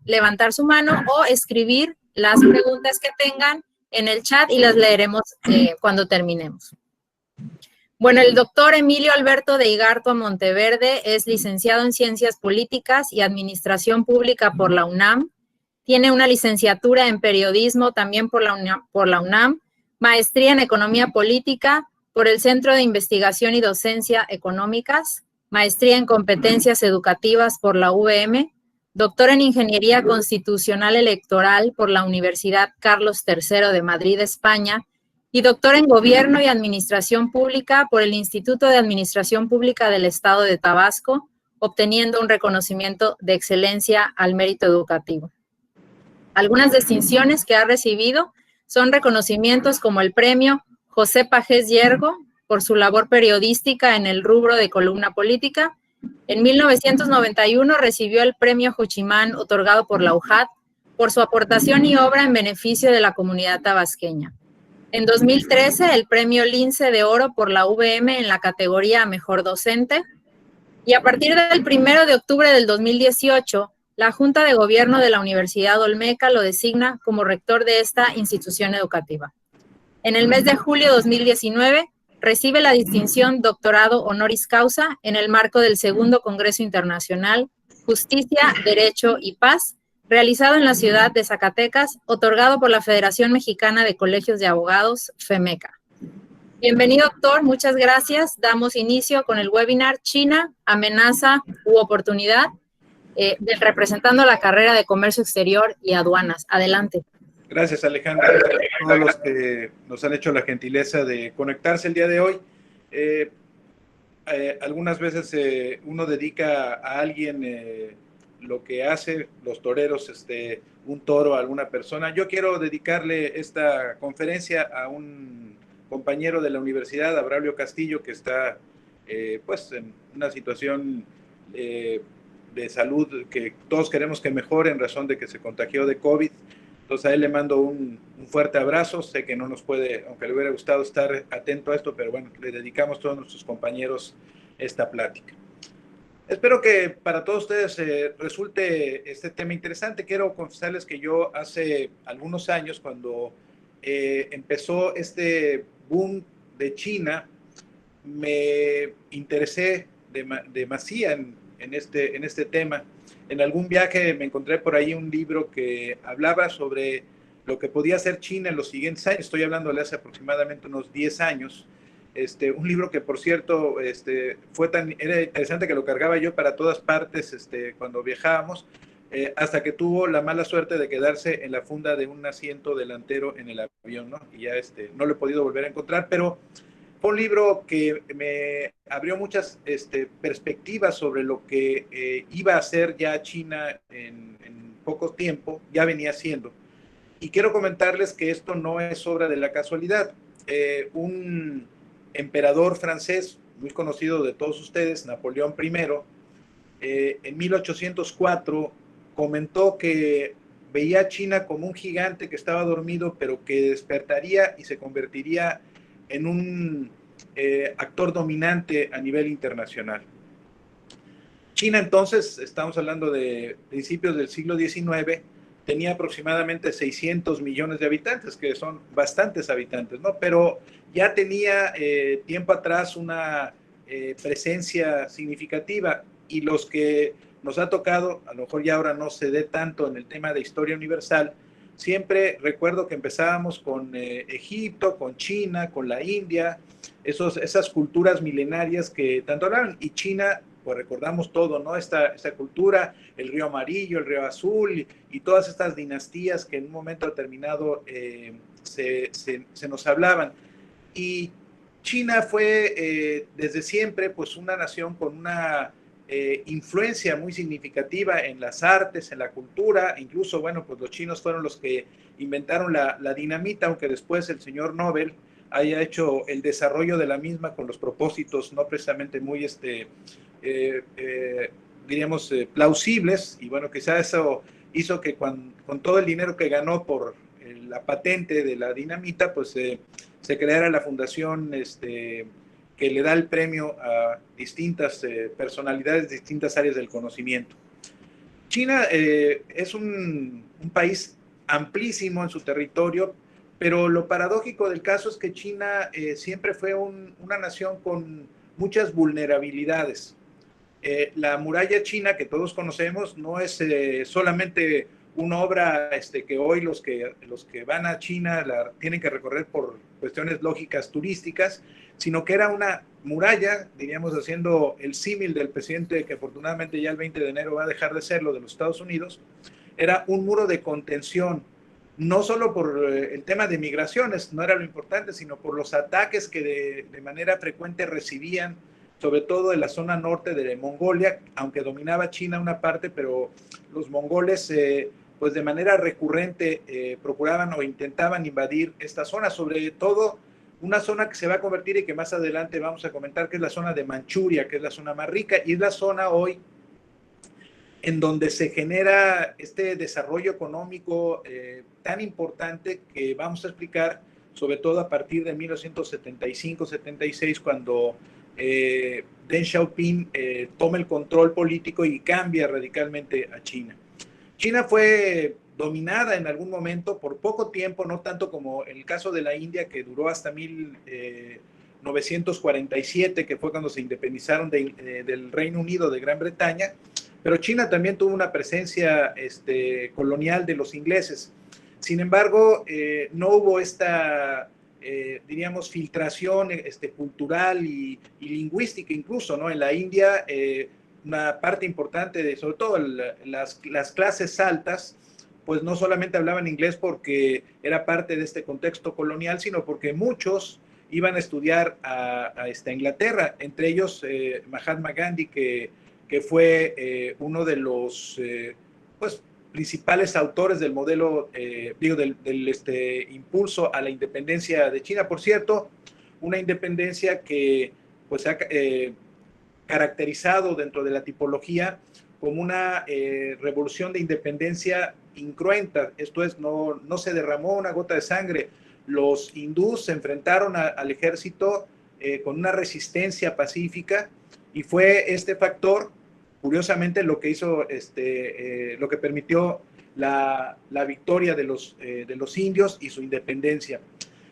levantar su mano o escribir las preguntas que tengan en el chat y las leeremos cuando terminemos. Bueno, el doctor Emilio Alberto de Igartua Monteverde es licenciado en Ciencias Políticas y Administración Pública por la UNAM. Tiene una licenciatura en Periodismo también por la UNAM, maestría en Economía Política por el Centro de Investigación y Docencia Económicas, maestría en Competencias Educativas por la UVM, doctor en Ingeniería Constitucional Electoral por la Universidad Carlos III de Madrid, España, y doctor en Gobierno y Administración Pública por el Instituto de Administración Pública del Estado de Tabasco, obteniendo un reconocimiento de excelencia al mérito educativo. Algunas distinciones que ha recibido son reconocimientos como el premio José Pajés Yergo por su labor periodística en el rubro de columna política. En 1991 recibió el premio Juchimán otorgado por la UJAT por su aportación y obra en beneficio de la comunidad tabasqueña. En 2013 el premio Lince de Oro por la UVM en la categoría Mejor Docente. Y a partir del 1 de octubre del 2018, la Junta de Gobierno de la Universidad Olmeca lo designa como rector de esta institución educativa. En el mes de julio de 2019, recibe la distinción Doctorado Honoris Causa en el marco del Segundo Congreso Internacional Justicia, Derecho y Paz, realizado en la ciudad de Zacatecas, otorgado por la Federación Mexicana de Colegios de Abogados, FEMECA. Bienvenido, doctor, muchas gracias. Damos inicio con el webinar China, amenaza u oportunidad, representando la carrera de Comercio Exterior y Aduanas. Adelante. Gracias, Alejandra, a todos los que nos han hecho la gentileza de conectarse el día de hoy. Algunas veces uno dedica a alguien lo que hace, los toreros, un toro a alguna persona. Yo quiero dedicarle esta conferencia a un compañero de la universidad, a Braulio Castillo, que está pues en una situación de salud que todos queremos que mejore en razón de que se contagió de COVID. Entonces a él le mando un fuerte abrazo. Sé que no nos puede, aunque le hubiera gustado estar atento a esto, pero bueno, le dedicamos a todos nuestros compañeros esta plática. Espero que para todos ustedes resulte este tema interesante. Quiero confesarles que yo hace algunos años, cuando empezó este boom de China, me interesé demasiado en este tema. En algún viaje me encontré por ahí un libro que hablaba sobre lo que podía hacer China en los siguientes años. Estoy hablando de hace aproximadamente unos 10 años. Un libro que, por cierto, era interesante, que lo cargaba yo para todas partes cuando viajábamos, hasta que tuvo la mala suerte de quedarse en la funda de un asiento delantero en el avión, ¿no? Y ya no lo he podido volver a encontrar, pero fue un libro que me abrió muchas perspectivas sobre lo que iba a hacer ya China en poco tiempo, ya venía haciendo. Y quiero comentarles que esto no es obra de la casualidad. Un emperador francés muy conocido de todos ustedes, Napoleón I, en 1804 comentó que veía a China como un gigante que estaba dormido, pero que despertaría y se convertiría en un actor dominante a nivel internacional. China entonces, estamos hablando de principios del siglo XIX, tenía aproximadamente 600 millones de habitantes, que son bastantes habitantes, ¿no? Pero ya tenía tiempo atrás una presencia significativa, y los que nos ha tocado, a lo mejor ya ahora no se dé tanto en el tema de historia universal, siempre recuerdo que empezábamos con Egipto, con China, con la India, esas culturas milenarias que tanto hablaban, y China, pues recordamos todo, ¿no? Esta cultura, el río amarillo, el río azul, y todas estas dinastías que en un momento determinado se nos hablaban. Y China fue desde siempre pues una nación con una influencia muy significativa en las artes, en la cultura. Incluso, bueno, pues los chinos fueron los que inventaron la dinamita, aunque después el señor Nobel haya hecho el desarrollo de la misma con los propósitos no precisamente muy, diríamos, plausibles. Y bueno, quizá eso hizo que con todo el dinero que ganó por la patente de la dinamita, pues se creara la fundación que le da el premio a distintas personalidades de distintas áreas del conocimiento. China es un país amplísimo en su territorio, pero lo paradójico del caso es que China siempre fue una nación con muchas vulnerabilidades. La muralla china que todos conocemos no es solamente una obra que hoy los que van a China la tienen que recorrer por cuestiones lógicas turísticas, sino que era una muralla, diríamos haciendo el símil del presidente que afortunadamente ya el 20 de enero va a dejar de serlo de los Estados Unidos, era un muro de contención, no solo por el tema de migraciones, no era lo importante, sino por los ataques que de manera frecuente recibían, sobre todo en la zona norte de Mongolia, aunque dominaba China una parte, pero los mongoles, pues de manera recurrente, procuraban o intentaban invadir esta zona, sobre todo una zona que se va a convertir y que más adelante vamos a comentar, que es la zona de Manchuria, que es la zona más rica, y es la zona hoy en donde se genera este desarrollo económico tan importante que vamos a explicar, sobre todo a partir de 1975-76, cuando Deng Xiaoping toma el control político y cambia radicalmente a China. China fue dominada en algún momento por poco tiempo, no tanto como el caso de la India, que duró hasta 1947, que fue cuando se independizaron del Reino Unido de Gran Bretaña, pero China también tuvo una presencia colonial de los ingleses. Sin embargo, no hubo esta, diríamos, filtración cultural y lingüística incluso, ¿no? En la India, una parte importante de, sobre todo las clases altas, pues no solamente hablaban inglés porque era parte de este contexto colonial, sino porque muchos iban a estudiar a Inglaterra, entre ellos Mahatma Gandhi, que fue uno de los pues, principales autores del modelo, del impulso a la independencia de China. Por cierto, una independencia que pues, ha caracterizado dentro de la tipología como una revolución de independencia incruenta, esto es, no se derramó una gota de sangre. Los hindúes se enfrentaron al ejército con una resistencia pacífica y fue este factor, curiosamente, lo que hizo, lo que permitió la victoria de los indios y su independencia.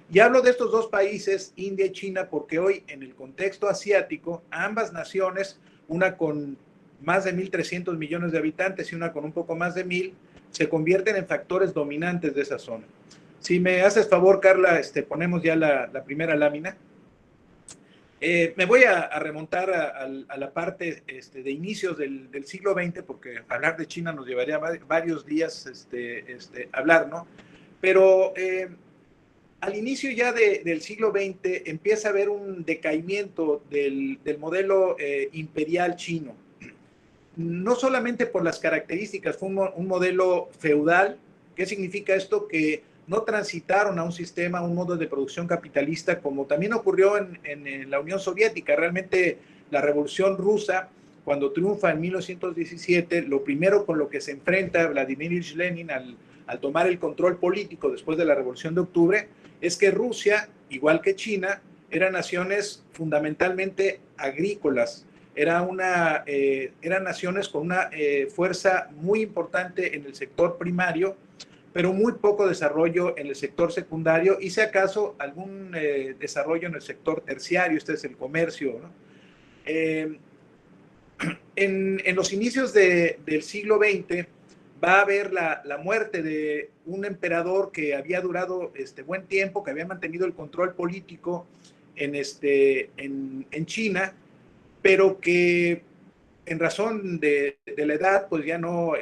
Y hablo de estos dos países, India y China, porque hoy en el contexto asiático, ambas naciones, una con más de 1.300 millones de habitantes y una con un poco más de 1.000, se convierten en factores dominantes de esa zona. Si me haces favor, Carla, ponemos ya la primera lámina. Me voy a remontar a la parte de inicios del siglo XX, porque hablar de China nos llevaría varios días hablar, ¿no? Pero al inicio ya del siglo XX empieza a haber un decaimiento del modelo imperial chino. No solamente por las características, fue un modelo feudal. ¿Qué significa esto? Que no transitaron a un sistema, a un modo de producción capitalista, como también ocurrió en la Unión Soviética. Realmente la Revolución Rusa, cuando triunfa en 1917, lo primero con lo que se enfrenta Vladimir Ilich Lenin al tomar el control político después de la Revolución de Octubre, es que Rusia, igual que China, eran naciones fundamentalmente agrícolas. Eran naciones con una fuerza muy importante en el sector primario, pero muy poco desarrollo en el sector secundario y si acaso algún desarrollo en el sector terciario, este es el comercio, ¿no? En los inicios del siglo XX va a haber la muerte de un emperador que había durado buen tiempo, que había mantenido el control político en China, pero que en razón de la edad, pues ya no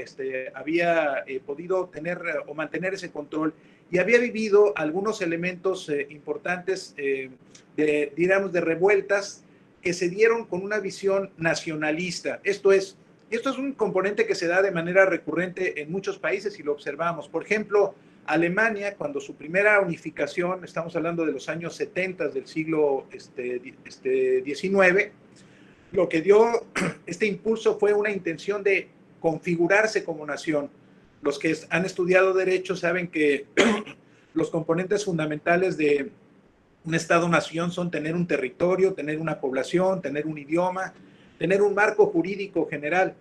había podido tener o mantener ese control y había vivido algunos elementos importantes, digamos, de revueltas que se dieron con una visión nacionalista. Esto es un componente que se da de manera recurrente en muchos países y lo observamos. Por ejemplo, Alemania, cuando su primera unificación, estamos hablando de los años 70 del siglo XIX, lo que dio este impulso fue una intención de configurarse como nación. Los que han estudiado derecho saben que los componentes fundamentales de un Estado-nación son tener un territorio, tener una población, tener un idioma, tener un marco jurídico general.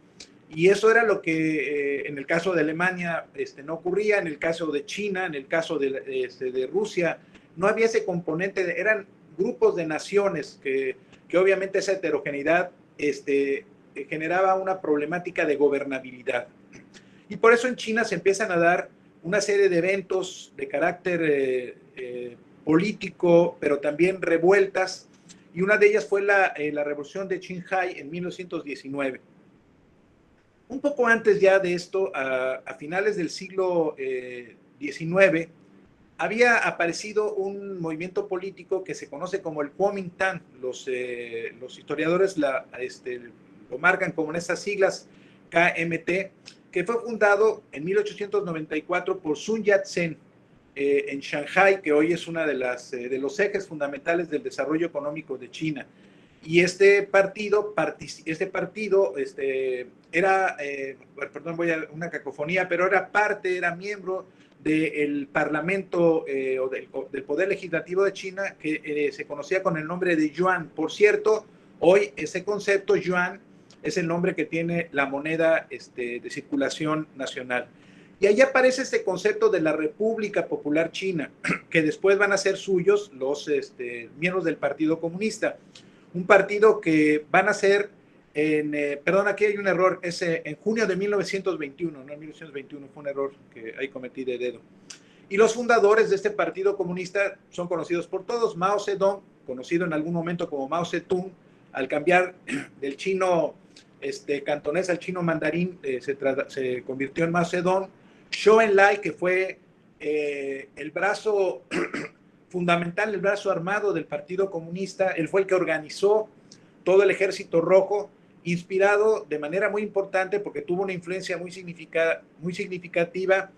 Y eso era lo que en el caso de Alemania no ocurría, en el caso de China, en el caso de Rusia, no había ese componente, eran grupos de naciones que obviamente esa heterogeneidad generaba una problemática de gobernabilidad. Y por eso en China se empiezan a dar una serie de eventos de carácter político, pero también revueltas, y una de ellas fue la revolución de Qinghai en 1919. Un poco antes ya de esto, a finales del siglo XIX, había aparecido un movimiento político que se conoce como el Kuomintang. Los historiadores lo marcan como en estas siglas KMT, que fue fundado en 1894 por Sun Yat-sen en Shanghái, que hoy es una de los ejes fundamentales del desarrollo económico de China. Y este partido era, perdón, voy a una cacofonía, pero era miembro del Parlamento o del Poder Legislativo de China, que se conocía con el nombre de yuan. Por cierto, hoy ese concepto yuan es el nombre que tiene la moneda de circulación nacional. Y ahí aparece este concepto de la República Popular China, que después van a ser suyos los miembros del Partido Comunista. Un partido que van a ser, perdón, aquí hay un error, es en junio de 1921, no en 1921, fue un error que ahí cometí de dedo. Y los fundadores de este Partido Comunista son conocidos por todos. Mao Zedong, conocido en algún momento como Mao Zedong, al cambiar del chino cantonés al chino mandarín, se convirtió en Mao Zedong. Zhou Enlai, que fue el brazo fundamental, el brazo armado del Partido Comunista, él fue el que organizó todo el Ejército Rojo, inspirado de manera muy importante porque tuvo una influencia muy significativa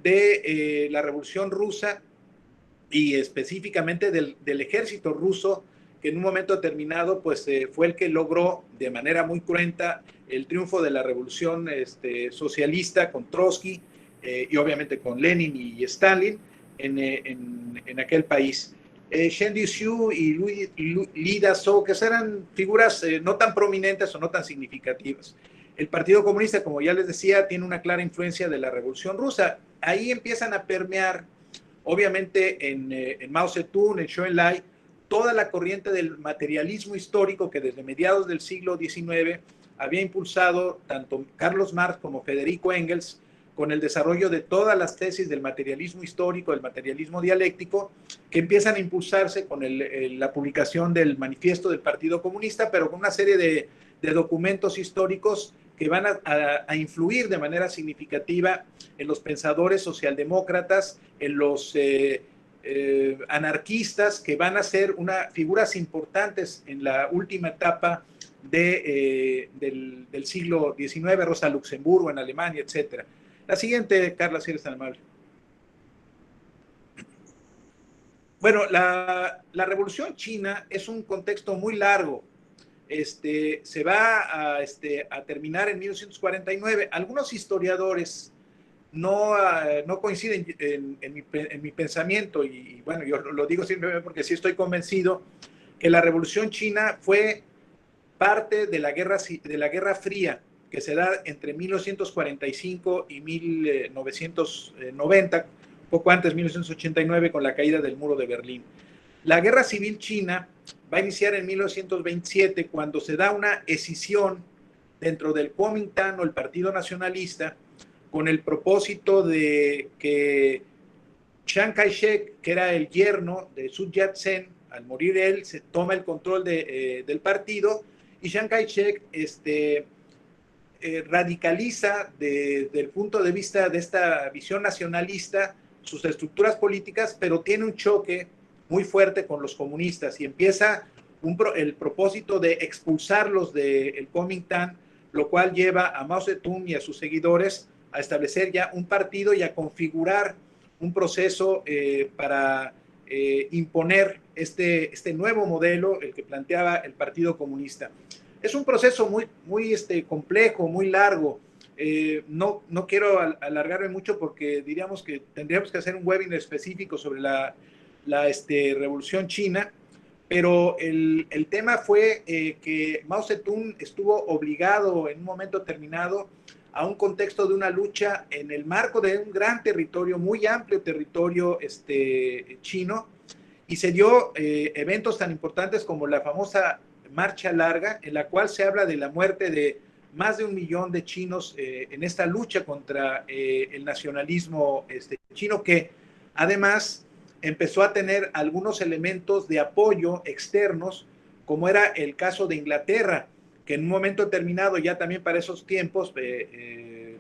de la Revolución Rusa y específicamente del ejército ruso, que en un momento determinado pues, fue el que logró de manera muy cruenta el triunfo de la Revolución socialista con Trotsky y obviamente con Lenin y Stalin en aquel país. Chen Duxiu y Li Dazhou, que eran figuras no tan prominentes o no tan significativas. El Partido Comunista, como ya les decía, tiene una clara influencia de la Revolución Rusa. Ahí empiezan a permear, obviamente, en Mao Zedong, en Zhou Enlai, toda la corriente del materialismo histórico que desde mediados del siglo XIX había impulsado tanto Carlos Marx como Federico Engels, con el desarrollo de todas las tesis del materialismo histórico, del materialismo dialéctico, que empiezan a impulsarse con la publicación del manifiesto del Partido Comunista, pero con una serie de documentos históricos que van a influir de manera significativa en los pensadores socialdemócratas, en los anarquistas, que van a ser figuras importantes en la última etapa del siglo XIX, Rosa Luxemburgo en Alemania, etcétera. La siguiente, Carla, si eres tan amable. Bueno, la Revolución China es un contexto muy largo. Se va a terminar en 1949. Algunos historiadores no coinciden en mi pensamiento, y bueno, yo lo digo simplemente porque sí estoy convencido que la Revolución China fue parte de la Guerra Fría, que se da entre 1945 y 1990, poco antes, 1989, con la caída del muro de Berlín. La Guerra Civil China va a iniciar en 1927, cuando se da una escisión dentro del Kuomintang, o el Partido Nacionalista, con el propósito de que Chiang Kai-shek, que era el yerno de Sun Yat-sen, al morir él, se toma el control del partido, y Chiang Kai-shek radicaliza desde el punto de vista de esta visión nacionalista sus estructuras políticas, pero tiene un choque muy fuerte con los comunistas y empieza el propósito de expulsarlos del Kuomintang, lo cual lleva a Mao Zedong y a sus seguidores a establecer ya un partido y a configurar un proceso para imponer este nuevo modelo, el que planteaba el Partido Comunista. Es un proceso muy complejo, muy largo. No quiero alargarme mucho porque diríamos que tendríamos que hacer un webinar específico sobre la Revolución China, Pero el tema fue que Mao Zedong estuvo obligado en un momento determinado a un contexto de una lucha en el marco de un gran territorio, muy amplio territorio chino, y se dio eventos tan importantes como la famosa Marcha Larga, en la cual se habla de la muerte de más de 1 millón de chinos en esta lucha contra el nacionalismo chino, que además empezó a tener algunos elementos de apoyo externos, como era el caso de Inglaterra, que en un momento determinado, ya también para esos tiempos,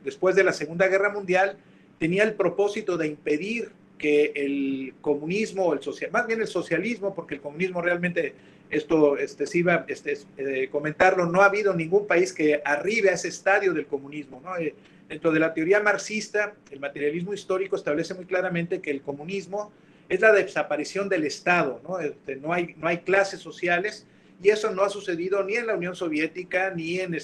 después de la Segunda Guerra Mundial, tenía el propósito de impedir que el comunismo, más bien el socialismo, porque el comunismo realmente, esto sí iba comentarlo, no ha habido ningún país que arribe a ese estadio del comunismo, ¿no? Dentro de la teoría marxista, el materialismo histórico establece muy claramente que el comunismo es la desaparición del Estado, ¿no? No hay clases sociales, y eso no ha sucedido ni en la Unión Soviética, ni en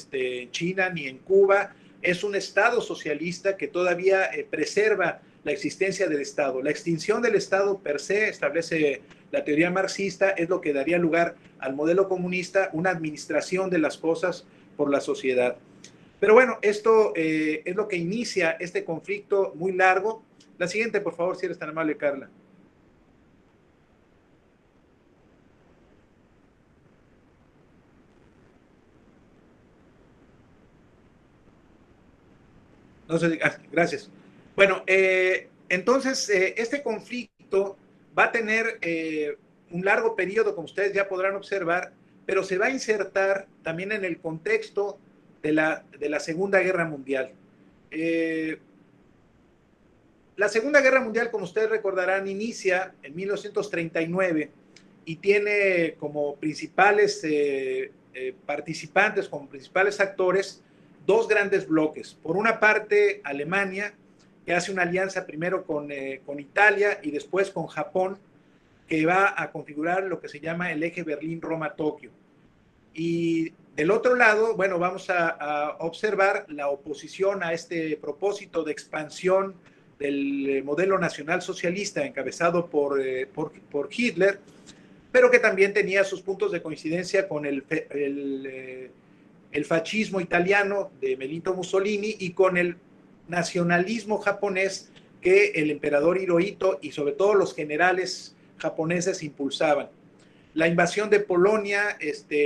China, ni en Cuba. Es un Estado socialista que todavía preserva la existencia del Estado. La extinción del Estado per se, establece la teoría marxista, es lo que daría lugar al modelo comunista, una administración de las cosas por la sociedad. Pero bueno, esto es lo que inicia este conflicto muy largo. La siguiente, por favor, si eres tan amable, Carla. No sé, gracias. Bueno, entonces este conflicto va a tener un largo periodo, como ustedes ya podrán observar, pero se va a insertar también en el contexto de la Segunda Guerra Mundial. La Segunda Guerra Mundial, como ustedes recordarán, inicia en 1939 y tiene como principales participantes, como principales actores, dos grandes bloques. Por una parte, Alemania, que hace una alianza primero con Italia y después con Japón, que va a configurar lo que se llama el eje Berlín-Roma-Tokio. Y del otro lado, bueno, vamos a observar la oposición a este propósito de expansión del modelo nacional socialista encabezado por Hitler, pero que también tenía sus puntos de coincidencia con el fascismo italiano de Benito Mussolini y con el nacionalismo japonés que el emperador Hirohito y sobre todo los generales japoneses impulsaban. La invasión de Polonia,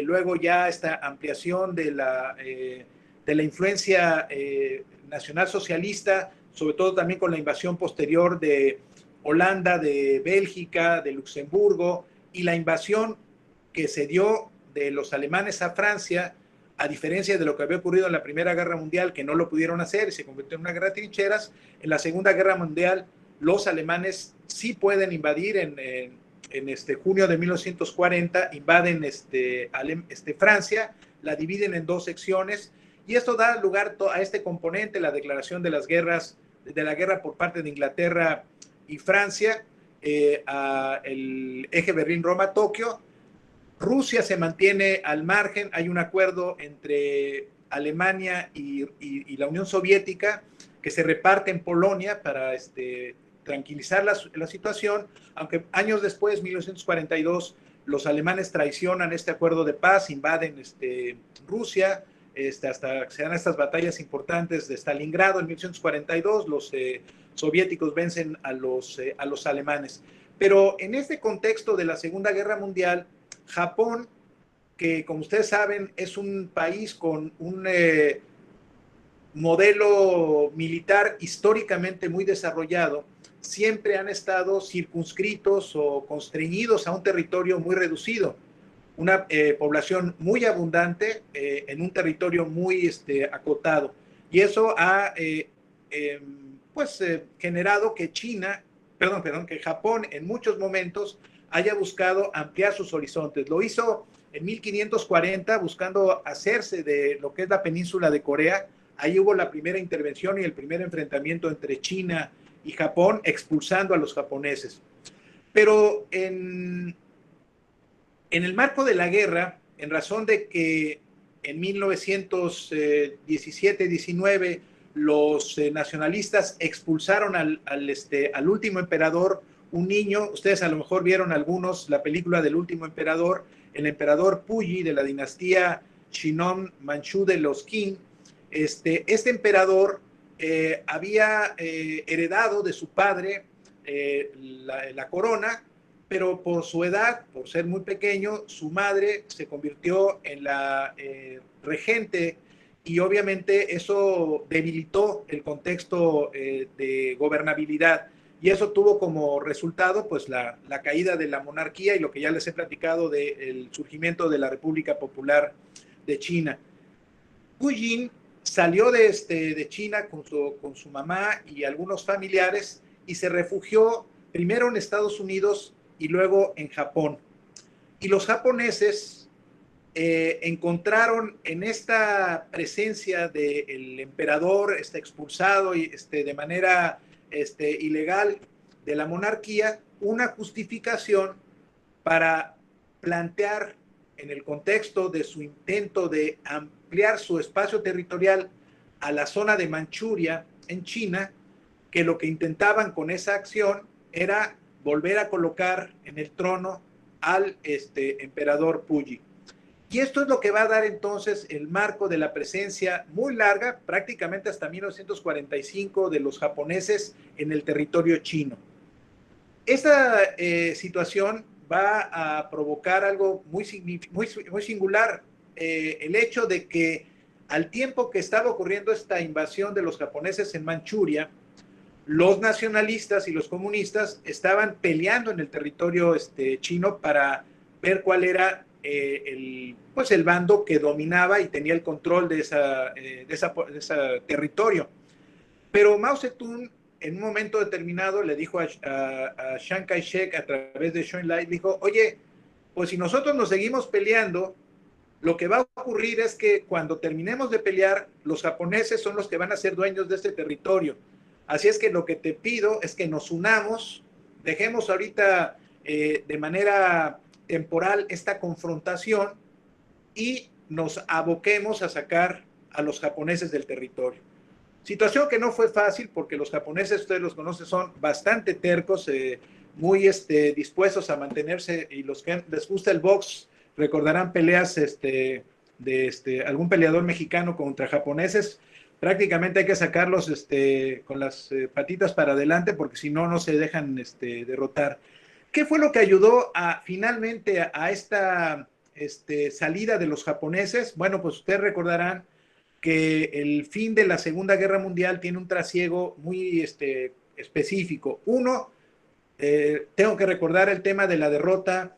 luego ya esta ampliación de la influencia nacional socialista, sobre todo también con la invasión posterior de Holanda, de Bélgica, de Luxemburgo, y la invasión que se dio de los alemanes a Francia, a diferencia de lo que había ocurrido en la Primera Guerra Mundial, que no lo pudieron hacer y se convirtió en una guerra de trincheras. En la Segunda Guerra Mundial, los alemanes sí pueden invadir en junio de 1940, invaden Francia, la dividen en dos secciones, y esto da lugar a este componente, la declaración de la guerra por parte de Inglaterra y Francia, el eje Berlín-Roma-Tokio. Rusia se mantiene al margen, hay un acuerdo entre Alemania y la Unión Soviética que se reparte en Polonia para tranquilizar la situación, aunque años después, 1942, los alemanes traicionan este acuerdo de paz, invaden Rusia, hasta que se dan estas batallas importantes de Stalingrado en 1942, los soviéticos vencen a los alemanes. Pero en este contexto de la Segunda Guerra Mundial, Japón, que como ustedes saben es un país con un modelo militar históricamente muy desarrollado, siempre han estado circunscritos o constreñidos a un territorio muy reducido, una población muy abundante en un territorio muy acotado. Y eso ha generado que que Japón en muchos momentos haya buscado ampliar sus horizontes. Lo hizo en 1540 buscando hacerse de lo que es la península de Corea. Ahí hubo la primera intervención y el primer enfrentamiento entre China y Japón, expulsando a los japoneses. Pero en el marco de la guerra, en razón de que en 1917-19 los nacionalistas expulsaron al último emperador un niño. Ustedes a lo mejor vieron algunos la película del último emperador, el emperador Puyi de la dinastía Shinon Manchú de los Qin. Este emperador había heredado de su padre la corona, pero por su edad, por ser muy pequeño, su madre se convirtió en la regente, y obviamente eso debilitó el contexto de gobernabilidad, y eso tuvo como resultado pues la caída de la monarquía y lo que ya les he platicado del surgimiento de la República Popular de China. Hu Jin salió de China con su mamá y algunos familiares y se refugió primero en Estados Unidos y luego en Japón. Y los japoneses encontraron en esta presencia del emperador expulsado y, de manera ilegal de la monarquía una justificación para plantear en el contexto de su intento de ampliar su espacio territorial a la zona de Manchuria en China, que lo que intentaban con esa acción era volver a colocar en el trono al emperador Puyi. Y esto es lo que va a dar entonces el marco de la presencia muy larga, prácticamente hasta 1945, de los japoneses en el territorio chino. Esta situación va a provocar algo muy singular, el hecho de que al tiempo que estaba ocurriendo esta invasión de los japoneses en Manchuria, los nacionalistas y los comunistas estaban peleando en el territorio chino para ver cuál era el bando que dominaba y tenía el control de ese territorio. Pero Mao Zedong, en un momento determinado, le dijo a Chiang Kai-shek a través de Zhou Enlai, dijo, oye, pues si nosotros nos seguimos peleando, lo que va a ocurrir es que cuando terminemos de pelear, los japoneses son los que van a ser dueños de este territorio. Así es que lo que te pido es que nos unamos, dejemos ahorita de manera temporal esta confrontación y nos aboquemos a sacar a los japoneses del territorio. Situación que no fue fácil porque los japoneses, ustedes los conocen, son bastante tercos, muy dispuestos a mantenerse, y los que les gusta el box recordarán peleas de algún peleador mexicano contra japoneses. Prácticamente hay que sacarlos con las patitas para adelante porque si no, no se dejan derrotar. ¿Qué fue lo que ayudó finalmente a esta salida de los japoneses? Bueno, pues ustedes recordarán que el fin de la Segunda Guerra Mundial tiene un trasiego muy específico. Uno, tengo que recordar el tema de la derrota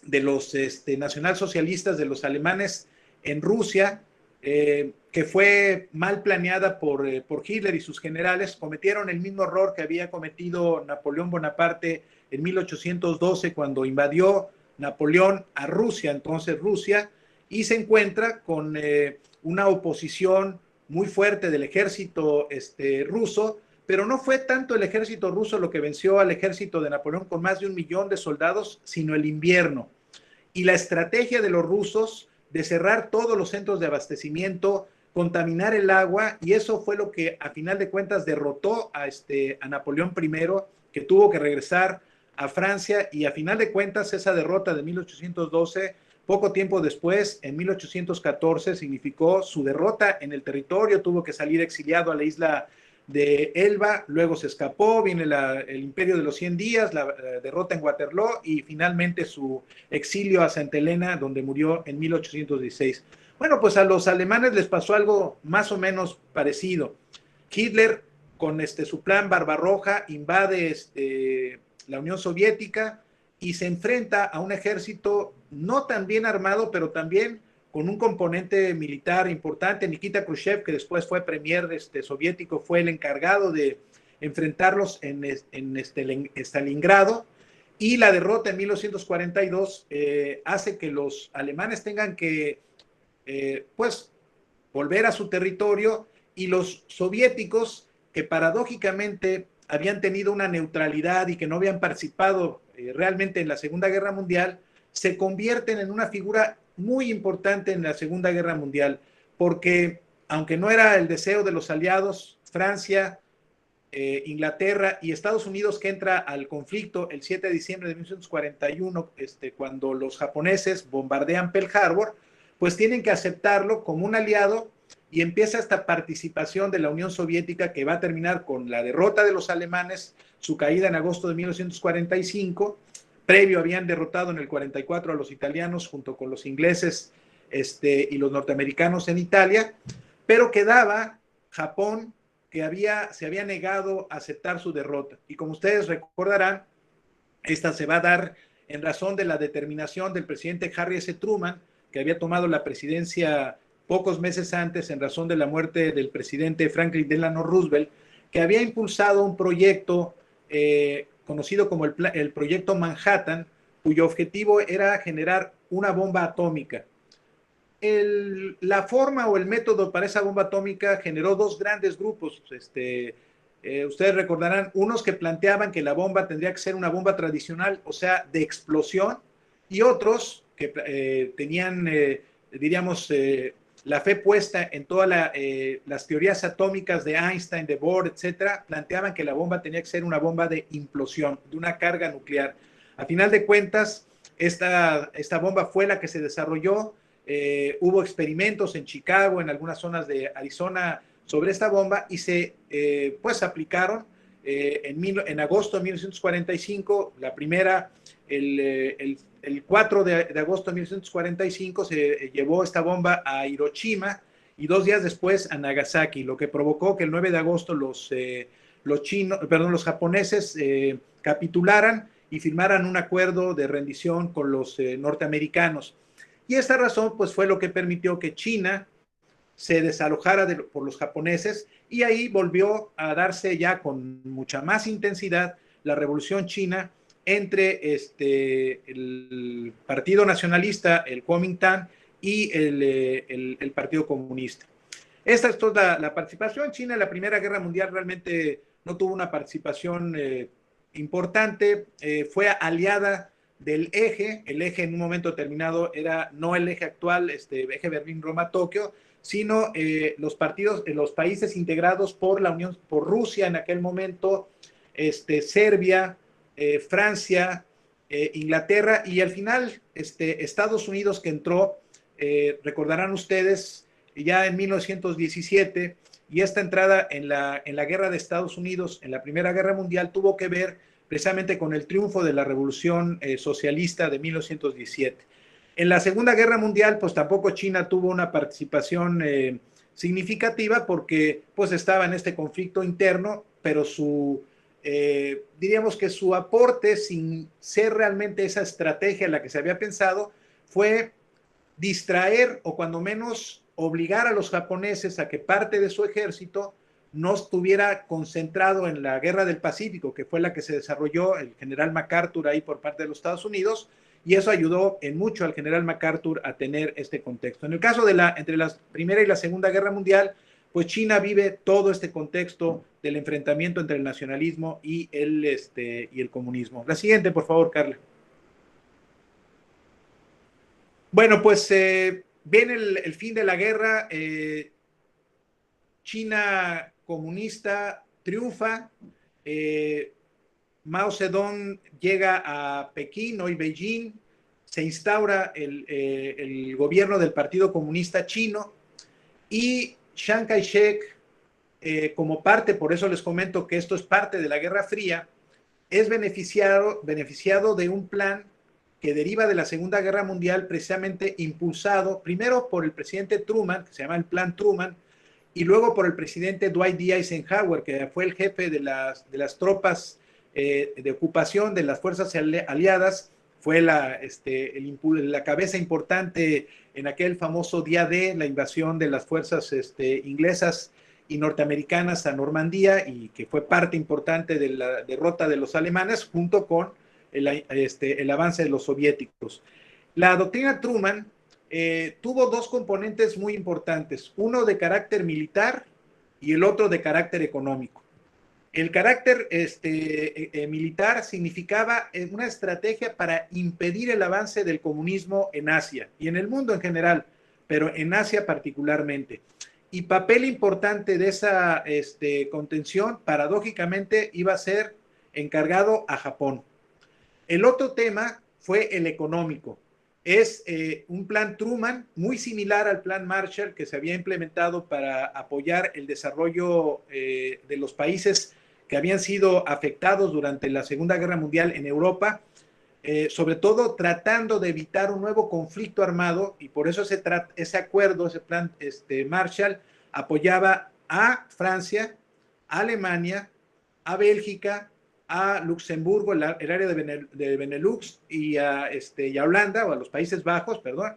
de los nacionalsocialistas, de los alemanes en Rusia, que fue mal planeada por Hitler y sus generales. Cometieron el mismo error que había cometido Napoleón Bonaparte en 1812 cuando invadió Napoleón a Rusia, entonces Rusia, y se encuentra con una oposición muy fuerte del ejército ruso, pero no fue tanto el ejército ruso lo que venció al ejército de Napoleón con más de 1 millón de soldados, sino el invierno. Y la estrategia de los rusos de cerrar todos los centros de abastecimiento, contaminar el agua, y eso fue lo que a final de cuentas derrotó a Napoleón I, que tuvo que regresar a Francia, y a final de cuentas esa derrota de 1812, poco tiempo después, en 1814, significó su derrota en el territorio. Tuvo que salir exiliado a la isla de Elba, luego se escapó, viene el Imperio de los 100 días, la derrota en Waterloo y finalmente su exilio a Santa Elena, donde murió en 1816. Bueno, pues a los alemanes les pasó algo más o menos parecido. Hitler, con su plan Barbarroja, invade la Unión Soviética y se enfrenta a un ejército no tan bien armado, pero también con un componente militar importante. Nikita Khrushchev, que después fue premier soviético, fue el encargado de enfrentarlos en Stalingrado, y la derrota en 1942 hace que los alemanes tengan que volver a su territorio, y los soviéticos, que paradójicamente habían tenido una neutralidad y que no habían participado realmente en la Segunda Guerra Mundial, se convierten en una figura muy importante en la Segunda Guerra Mundial, porque aunque no era el deseo de los aliados, Francia Inglaterra y Estados Unidos, que entra al conflicto el 7 de diciembre de 1941, cuando los japoneses bombardean Pearl Harbor, pues tienen que aceptarlo como un aliado y empieza esta participación de la Unión Soviética que va a terminar con la derrota de los alemanes, su caída en agosto de 1945. Previo habían derrotado en el 44 a los italianos junto con los ingleses y los norteamericanos en Italia, pero quedaba Japón, que se había negado a aceptar su derrota. Y como ustedes recordarán, esta se va a dar en razón de la determinación del presidente Harry S. Truman, que había tomado la presidencia pocos meses antes en razón de la muerte del presidente Franklin Delano Roosevelt, que había impulsado un proyecto conocido como el Proyecto Manhattan, cuyo objetivo era generar una bomba atómica. La forma o el método para esa bomba atómica generó dos grandes grupos. Ustedes recordarán, unos que planteaban que la bomba tendría que ser una bomba tradicional, o sea, de explosión, y otros que tenían, diríamos, la fe puesta en todas las teorías atómicas de Einstein, de Bohr, etcétera, planteaban que la bomba tenía que ser una bomba de implosión, de una carga nuclear. A final de cuentas, esta bomba fue la que se desarrolló. Hubo experimentos en Chicago, en algunas zonas de Arizona sobre esta bomba y se pues aplicaron en agosto de 1945. La primera, el 4 de agosto de 1945 se llevó esta bomba a Hiroshima y 2 días después a Nagasaki, lo que provocó que el 9 de agosto los japoneses capitularan y firmaran un acuerdo de rendición con los norteamericanos. Y esta razón pues fue lo que permitió que China se desalojara por los japoneses y ahí volvió a darse ya con mucha más intensidad la revolución china entre el Partido Nacionalista, el Kuomintang, y el Partido Comunista. Esta es toda la participación. China en la Primera Guerra Mundial realmente no tuvo una participación importante, fue aliada del eje. El eje en un momento determinado era no el eje actual, eje Berlín-Roma-Tokio, sino los países integrados por la Unión, por Rusia en aquel momento, Serbia, Francia, Inglaterra y al final Estados Unidos, que entró, recordarán ustedes, ya en 1917, y esta entrada en la guerra de Estados Unidos, en la Primera Guerra Mundial, tuvo que ver precisamente con el triunfo de la Revolución Socialista de 1917. En la Segunda Guerra Mundial, pues tampoco China tuvo una participación significativa porque pues estaba en este conflicto interno, pero diríamos que su aporte, sin ser realmente esa estrategia en la que se había pensado, fue distraer o cuando menos obligar a los japoneses a que parte de su ejército no estuviera concentrado en la Guerra del Pacífico, que fue la que se desarrolló el general MacArthur ahí por parte de los Estados Unidos, y eso ayudó en mucho al general MacArthur a tener este contexto. En el caso entre la Primera y la Segunda Guerra Mundial, pues China vive todo este contexto del enfrentamiento entre el nacionalismo y el comunismo. La siguiente, por favor, Carla. Bueno, pues viene el fin de la guerra. China comunista triunfa. Mao Zedong llega a Pekín, hoy Beijing. Se instaura el gobierno del Partido Comunista Chino y Chiang Kai-shek, como parte, por eso les comento que esto es parte de la Guerra Fría, es beneficiado de un plan que deriva de la Segunda Guerra Mundial, precisamente impulsado primero por el presidente Truman, que se llama el Plan Truman, y luego por el presidente Dwight D. Eisenhower, que fue el jefe de las tropas de ocupación de las fuerzas aliadas, fue la cabeza importante en aquel famoso día D, la invasión de las fuerzas inglesas y norteamericanas a Normandía, y que fue parte importante de la derrota de los alemanes junto con el avance de los soviéticos. La doctrina Truman tuvo dos componentes muy importantes, uno de carácter militar y el otro de carácter económico. El carácter militar significaba una estrategia para impedir el avance del comunismo en Asia y en el mundo en general, pero en Asia particularmente. y papel importante de esa contención, paradójicamente, iba a ser encargado a Japón. El otro tema fue el económico. Es un plan Truman muy similar al plan Marshall que se había implementado para apoyar el desarrollo de los países que habían sido afectados durante la Segunda Guerra Mundial en Europa, sobre todo tratando de evitar un nuevo conflicto armado, y por eso ese acuerdo, ese plan Marshall, apoyaba a Francia, a Alemania, a Bélgica, a Luxemburgo, el área de Benelux, y a Holanda, o a los Países Bajos, perdón,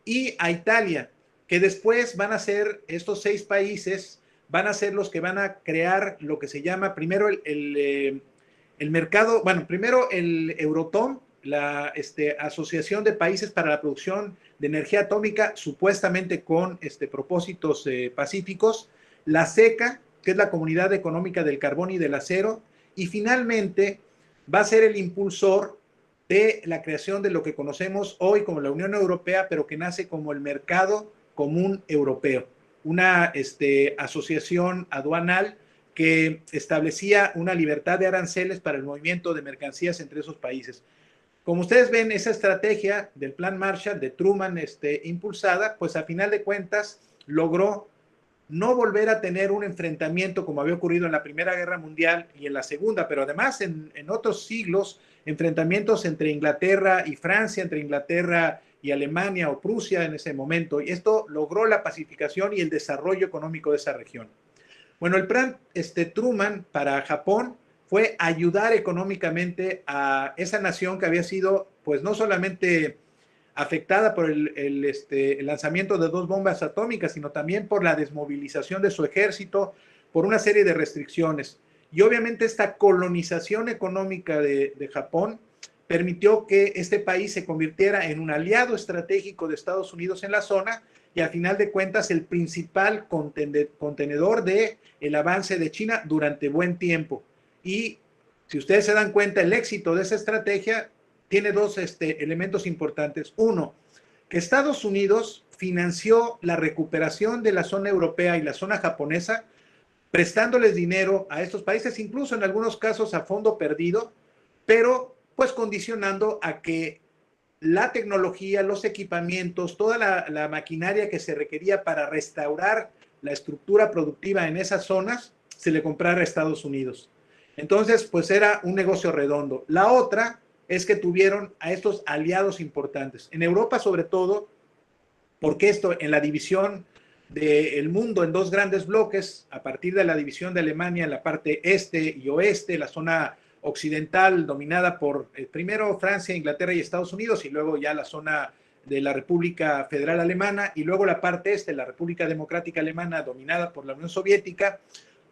y a Italia, que después van a ser estos 6 países, van a ser los que van a crear lo que se llama primero el mercado, bueno, primero el Euratom, la Asociación de Países para la Producción de Energía Atómica, supuestamente con propósitos pacíficos, la CECA, que es la Comunidad Económica del Carbón y del Acero, y finalmente va a ser el impulsor de la creación de lo que conocemos hoy como la Unión Europea, pero que nace como el Mercado Común Europeo, una asociación aduanal que establecía una libertad de aranceles para el movimiento de mercancías entre esos países. Como ustedes ven, esa estrategia del Plan Marshall de Truman impulsada, pues a final de cuentas logró no volver a tener un enfrentamiento como había ocurrido en la Primera Guerra Mundial y en la Segunda, pero además en otros siglos, enfrentamientos entre Inglaterra y Francia, entre Inglaterra y Alemania o Prusia en ese momento, y esto logró la pacificación y el desarrollo económico de esa región. Bueno, el plan Truman para Japón fue ayudar económicamente a esa nación que había sido, pues no solamente afectada por el lanzamiento de 2 bombas atómicas, sino también por la desmovilización de su ejército, por una serie de restricciones. Y obviamente esta colonización económica de Japón permitió que este país se convirtiera en un aliado estratégico de Estados Unidos en la zona, y al final de cuentas el principal contenedor del avance de China durante buen tiempo. Y si ustedes se dan cuenta, el éxito de esa estrategia tiene 2 elementos importantes. Uno, que Estados Unidos financió la recuperación de la zona europea y la zona japonesa, prestándoles dinero a estos países, incluso en algunos casos a fondo perdido, pero pues condicionando a que la tecnología, los equipamientos, toda la maquinaria que se requería para restaurar la estructura productiva en esas zonas, se le comprara a Estados Unidos. Entonces, pues era un negocio redondo. La otra es que tuvieron a estos aliados importantes. En Europa, sobre todo, porque esto en la división del mundo en 2 grandes bloques, a partir de la división de Alemania en la parte este y oeste, la zona occidental dominada por primero Francia, Inglaterra y Estados Unidos, y luego ya la zona de la República Federal Alemana, y luego la parte este, la República Democrática Alemana, dominada por la Unión Soviética,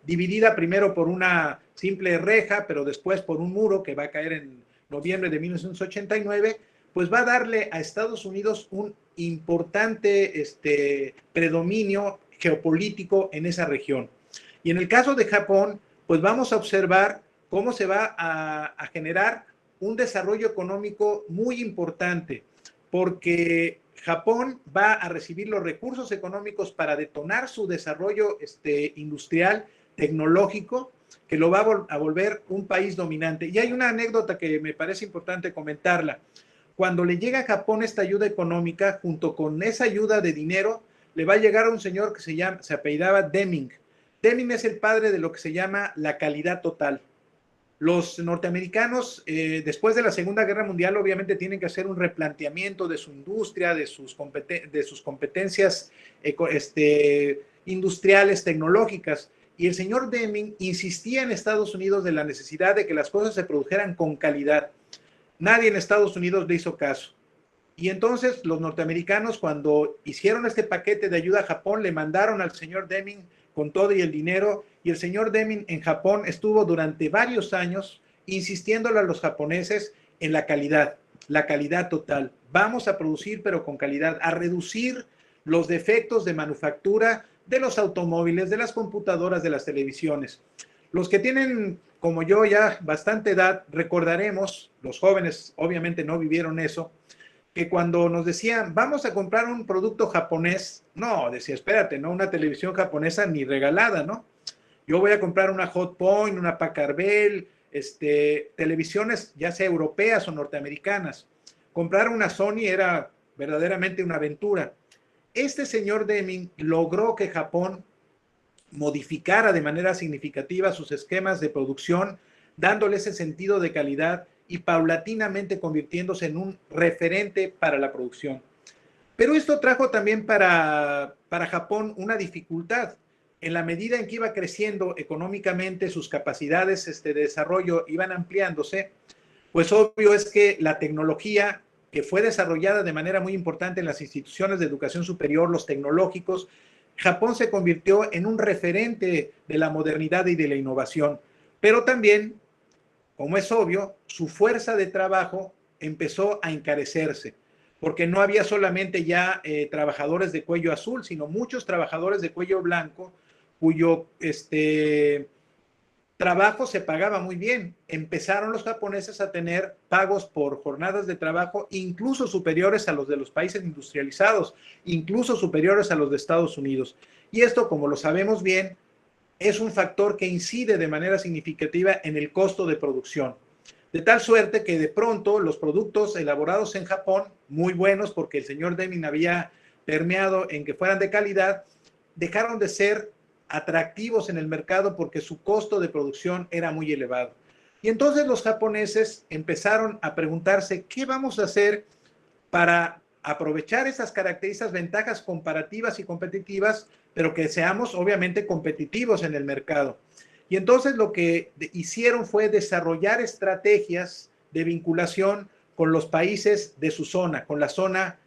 dividida primero por una simple reja, pero después por un muro que va a caer en noviembre de 1989, pues va a darle a Estados Unidos un importante predominio geopolítico en esa región. Y en el caso de Japón, pues vamos a observar cómo se va a generar un desarrollo económico muy importante, porque Japón va a recibir los recursos económicos para detonar su desarrollo industrial, tecnológico, que lo va a volver un país dominante. Y hay una anécdota que me parece importante comentarla. Cuando le llega a Japón esta ayuda económica, junto con esa ayuda de dinero, le va a llegar a un señor que se apellidaba Deming. Deming es el padre de lo que se llama la calidad total. Los norteamericanos, después de la Segunda Guerra Mundial, obviamente tienen que hacer un replanteamiento de su industria, de sus competencias industriales, tecnológicas. Y el señor Deming insistía en Estados Unidos de la necesidad de que las cosas se produjeran con calidad. Nadie en Estados Unidos le hizo caso. Y entonces los norteamericanos, cuando hicieron este paquete de ayuda a Japón, le mandaron al señor Deming con todo y el dinero, y el señor Deming en Japón estuvo durante varios años insistiéndole a los japoneses en la calidad total. Vamos a producir, pero con calidad, a reducir los defectos de manufactura de los automóviles, de las computadoras, de las televisiones. Los que tienen, como yo, ya bastante edad, recordaremos, los jóvenes obviamente no vivieron eso, que cuando nos decían, vamos a comprar un producto japonés, no, decía, espérate, no, una televisión japonesa ni regalada, ¿no? Yo voy a comprar una Hot Point, una Packard Bell, televisiones ya sea europeas o norteamericanas. Comprar una Sony era verdaderamente una aventura. Este señor Deming logró que Japón modificara de manera significativa sus esquemas de producción, dándole ese sentido de calidad y paulatinamente convirtiéndose en un referente para la producción. Pero esto trajo también para Japón una dificultad. En la medida en que iba creciendo económicamente, sus capacidades de desarrollo iban ampliándose, pues obvio es que la tecnología que fue desarrollada de manera muy importante en las instituciones de educación superior, los tecnológicos, Japón se convirtió en un referente de la modernidad y de la innovación. Pero también, como es obvio, su fuerza de trabajo empezó a encarecerse, porque no había solamente ya trabajadores de cuello azul, sino muchos trabajadores de cuello blanco, cuyo trabajo se pagaba muy bien. Empezaron los japoneses a tener pagos por jornadas de trabajo incluso superiores a los de los países industrializados, incluso superiores a los de Estados Unidos. Y esto, como lo sabemos bien, es un factor que incide de manera significativa en el costo de producción. De tal suerte que de pronto los productos elaborados en Japón, muy buenos porque el señor Deming había permeado en que fueran de calidad, dejaron de ser atractivos en el mercado porque su costo de producción era muy elevado. Y entonces los japoneses empezaron a preguntarse, ¿qué vamos a hacer para aprovechar esas características, ventajas comparativas y competitivas, pero que seamos obviamente competitivos en el mercado? Y entonces lo que hicieron fue desarrollar estrategias de vinculación con los países de su zona, con la zona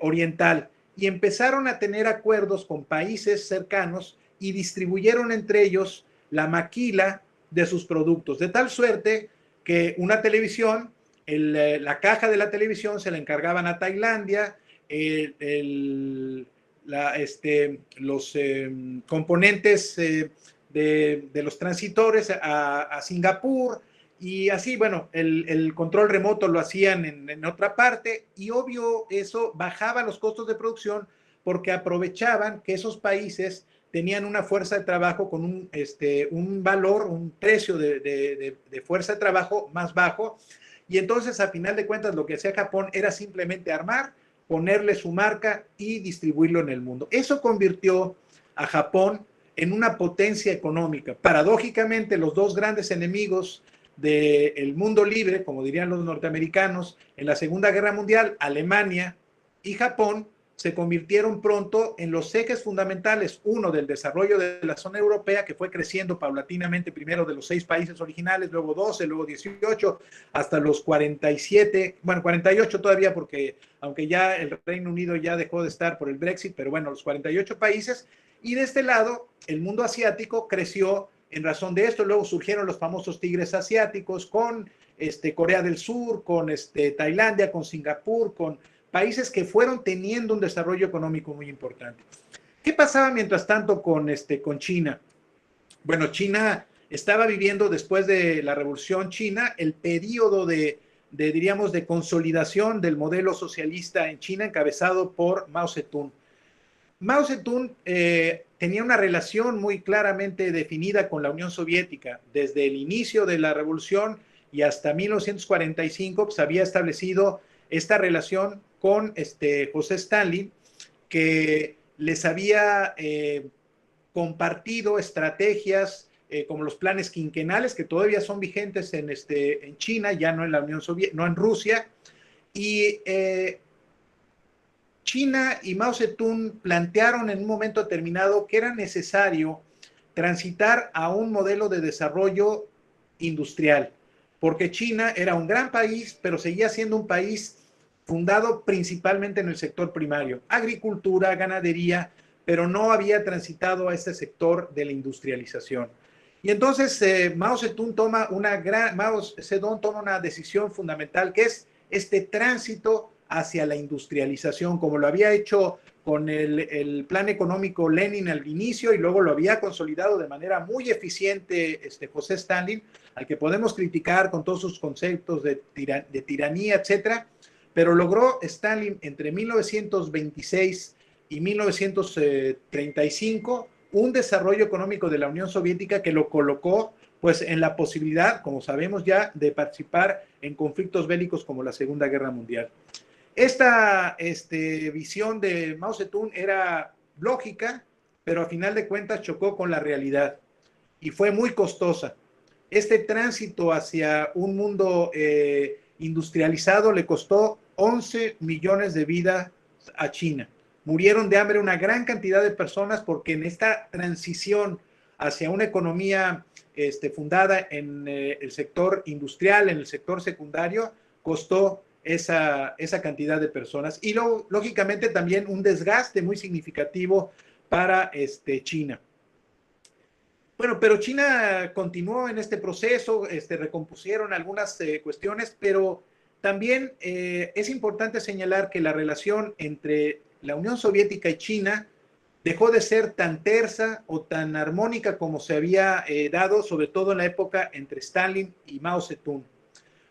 oriental, y empezaron a tener acuerdos con países cercanos y distribuyeron entre ellos la maquila de sus productos, de tal suerte que una televisión, la caja de la televisión se la encargaban a Tailandia, los componentes de los transitores a Singapur, y así, bueno, el control remoto lo hacían en otra parte, y obvio eso bajaba los costos de producción porque aprovechaban que esos países tenían una fuerza de trabajo con un valor, un precio de fuerza de trabajo más bajo, y entonces a final de cuentas lo que hacía Japón era simplemente armar, ponerle su marca y distribuirlo en el mundo. Eso convirtió a Japón en una potencia económica. Paradójicamente, los dos grandes enemigos del mundo libre, como dirían los norteamericanos, en la Segunda Guerra Mundial, Alemania y Japón, se convirtieron pronto en los ejes fundamentales, uno del desarrollo de la zona europea, que fue creciendo paulatinamente, primero de los 6 países originales, luego 12, luego 18, hasta los 47, bueno, 48 todavía, porque aunque ya el Reino Unido ya dejó de estar por el Brexit, pero bueno, los 48 países, y de este lado, el mundo asiático creció en razón de esto. Luego surgieron los famosos tigres asiáticos con Corea del Sur, con Tailandia, con Singapur, con países que fueron teniendo un desarrollo económico muy importante. ¿Qué pasaba mientras tanto con China? Bueno, China estaba viviendo después de la Revolución China el periodo diríamos, de consolidación del modelo socialista en China encabezado por Mao Zedong. Mao Zedong tenía una relación muy claramente definida con la Unión Soviética. Desde el inicio de la revolución y hasta 1945 pues, había establecido esta relación con José Stalin, que les había compartido estrategias como los planes quinquenales, que todavía son vigentes en China, ya no en la Unión Soviética, no en Rusia, y China y Mao Zedong plantearon en un momento determinado que era necesario transitar a un modelo de desarrollo industrial, porque China era un gran país, pero seguía siendo un país fundado principalmente en el sector primario, agricultura, ganadería, pero no había transitado a este sector de la industrialización. Y entonces Mao Zedong toma una decisión fundamental, que es este tránsito hacia la industrialización, como lo había hecho con el plan económico Lenin al inicio y luego lo había consolidado de manera muy eficiente José Stalin, al que podemos criticar con todos sus conceptos de tiranía, etcétera, pero logró Stalin entre 1926 y 1935 un desarrollo económico de la Unión Soviética que lo colocó pues en la posibilidad, como sabemos ya, de participar en conflictos bélicos como la Segunda Guerra Mundial. Esta visión de Mao Zedong era lógica, pero a final de cuentas chocó con la realidad y fue muy costosa. Este tránsito hacia un mundo industrializado le costó 11 millones de vidas a China. Murieron de hambre una gran cantidad de personas porque en esta transición hacia una economía fundada en el sector industrial, en el sector secundario, costó esa cantidad de personas y lógicamente también un desgaste muy significativo para China. Bueno, pero China continuó en este proceso, recompusieron algunas cuestiones, pero también es importante señalar que la relación entre la Unión Soviética y China dejó de ser tan tersa o tan armónica como se había dado, sobre todo en la época entre Stalin y Mao Zedong.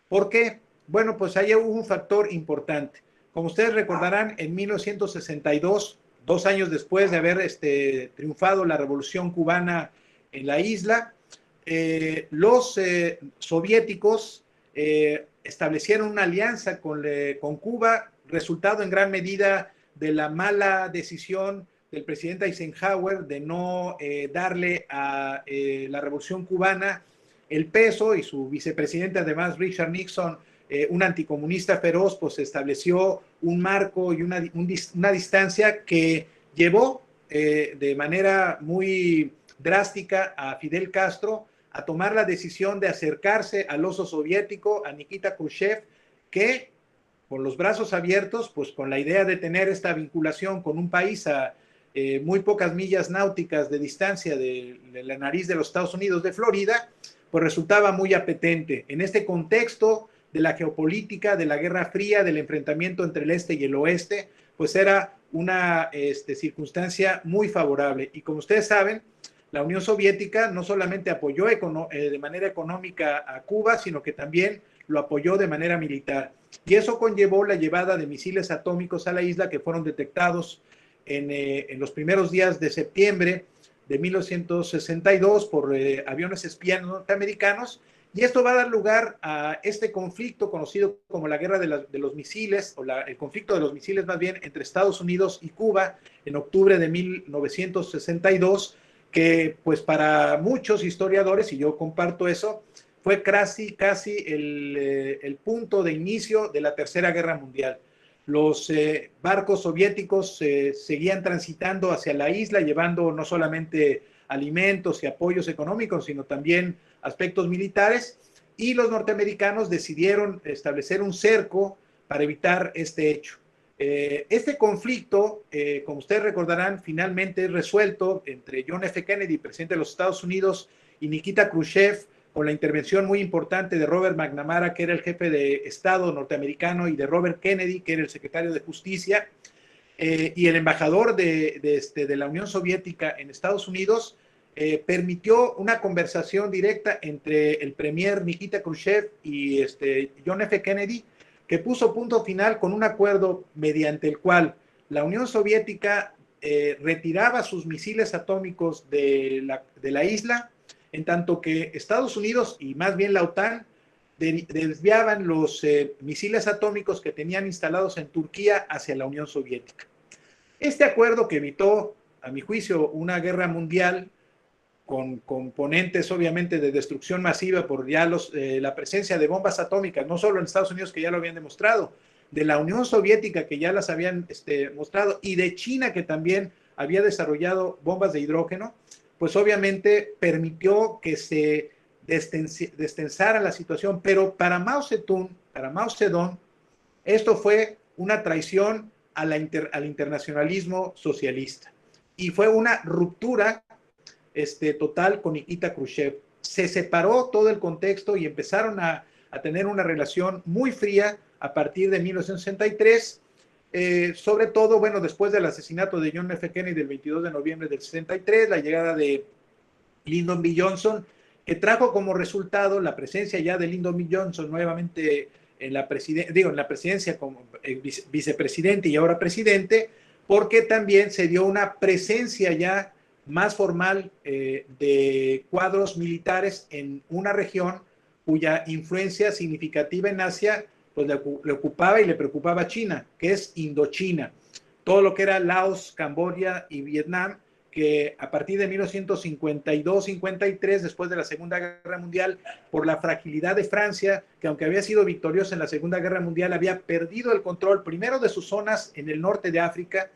¿Por qué? Bueno, pues ahí hubo un factor importante. Como ustedes recordarán, en 1962, 2 años después de haber triunfado la Revolución Cubana en la isla, los soviéticos establecieron una alianza con Cuba, resultado en gran medida de la mala decisión del presidente Eisenhower de no darle a la Revolución Cubana el peso, y su vicepresidente, además, Richard Nixon, un anticomunista feroz, pues estableció un marco y una distancia que llevó de manera muy drástica a Fidel Castro a tomar la decisión de acercarse al oso soviético, a Nikita Khrushchev, que con los brazos abiertos, pues con la idea de tener esta vinculación con un país a muy pocas millas náuticas de distancia de la nariz de los Estados Unidos de Florida, pues resultaba muy apetente. En este contexto de la geopolítica, de la Guerra Fría, del enfrentamiento entre el este y el oeste, pues era una circunstancia muy favorable. Y como ustedes saben, la Unión Soviética no solamente apoyó de manera económica a Cuba, sino que también lo apoyó de manera militar. Y eso conllevó la llevada de misiles atómicos a la isla que fueron detectados en los primeros días de septiembre de 1962 por aviones espías norteamericanos, y esto va a dar lugar a este conflicto conocido como la guerra de los misiles, o el conflicto de los misiles más bien, entre Estados Unidos y Cuba en octubre de 1962, que pues para muchos historiadores, y yo comparto eso, fue casi el punto de inicio de la Tercera Guerra Mundial. Los barcos soviéticos seguían transitando hacia la isla, llevando no solamente alimentos y apoyos económicos, sino también aspectos militares, y los norteamericanos decidieron establecer un cerco para evitar este hecho. Este conflicto, como ustedes recordarán, finalmente es resuelto entre John F. Kennedy, presidente de los Estados Unidos, y Nikita Khrushchev, con la intervención muy importante de Robert McNamara, que era el jefe de Estado norteamericano, y de Robert Kennedy, que era el secretario de Justicia, y el embajador de la Unión Soviética en Estados Unidos, permitió una conversación directa entre el premier Nikita Khrushchev y John F. Kennedy, que puso punto final con un acuerdo mediante el cual la Unión Soviética retiraba sus misiles atómicos de la isla, en tanto que Estados Unidos y más bien la OTAN desviaban los misiles atómicos que tenían instalados en Turquía hacia la Unión Soviética. Este acuerdo, que evitó, a mi juicio, una guerra mundial con componentes obviamente de destrucción masiva por ya la presencia de bombas atómicas, no solo en Estados Unidos, que ya lo habían demostrado, de la Unión Soviética, que ya las habían mostrado, y de China, que también había desarrollado bombas de hidrógeno, pues obviamente permitió que se destensara la situación. Pero para Mao Zedong, esto fue una traición al internacionalismo socialista, y fue una ruptura total con Nikita Khrushchev. Se separó todo el contexto y empezaron a tener una relación muy fría a partir de 1963, sobre todo, bueno, después del asesinato de John F. Kennedy el 22 de noviembre del 63, la llegada de Lyndon B. Johnson, que trajo como resultado la presencia ya de Lyndon B. Johnson nuevamente en la presidencia como vicepresidente y ahora presidente, porque también se dio una presencia ya más formal de cuadros militares en una región cuya influencia significativa en Asia pues le ocupaba y le preocupaba a China, que es Indochina. Todo lo que era Laos, Camboya y Vietnam, que a partir de 1952-53, después de la Segunda Guerra Mundial, por la fragilidad de Francia, que aunque había sido victoriosa en la Segunda Guerra Mundial, había perdido el control primero de sus zonas en el norte de África,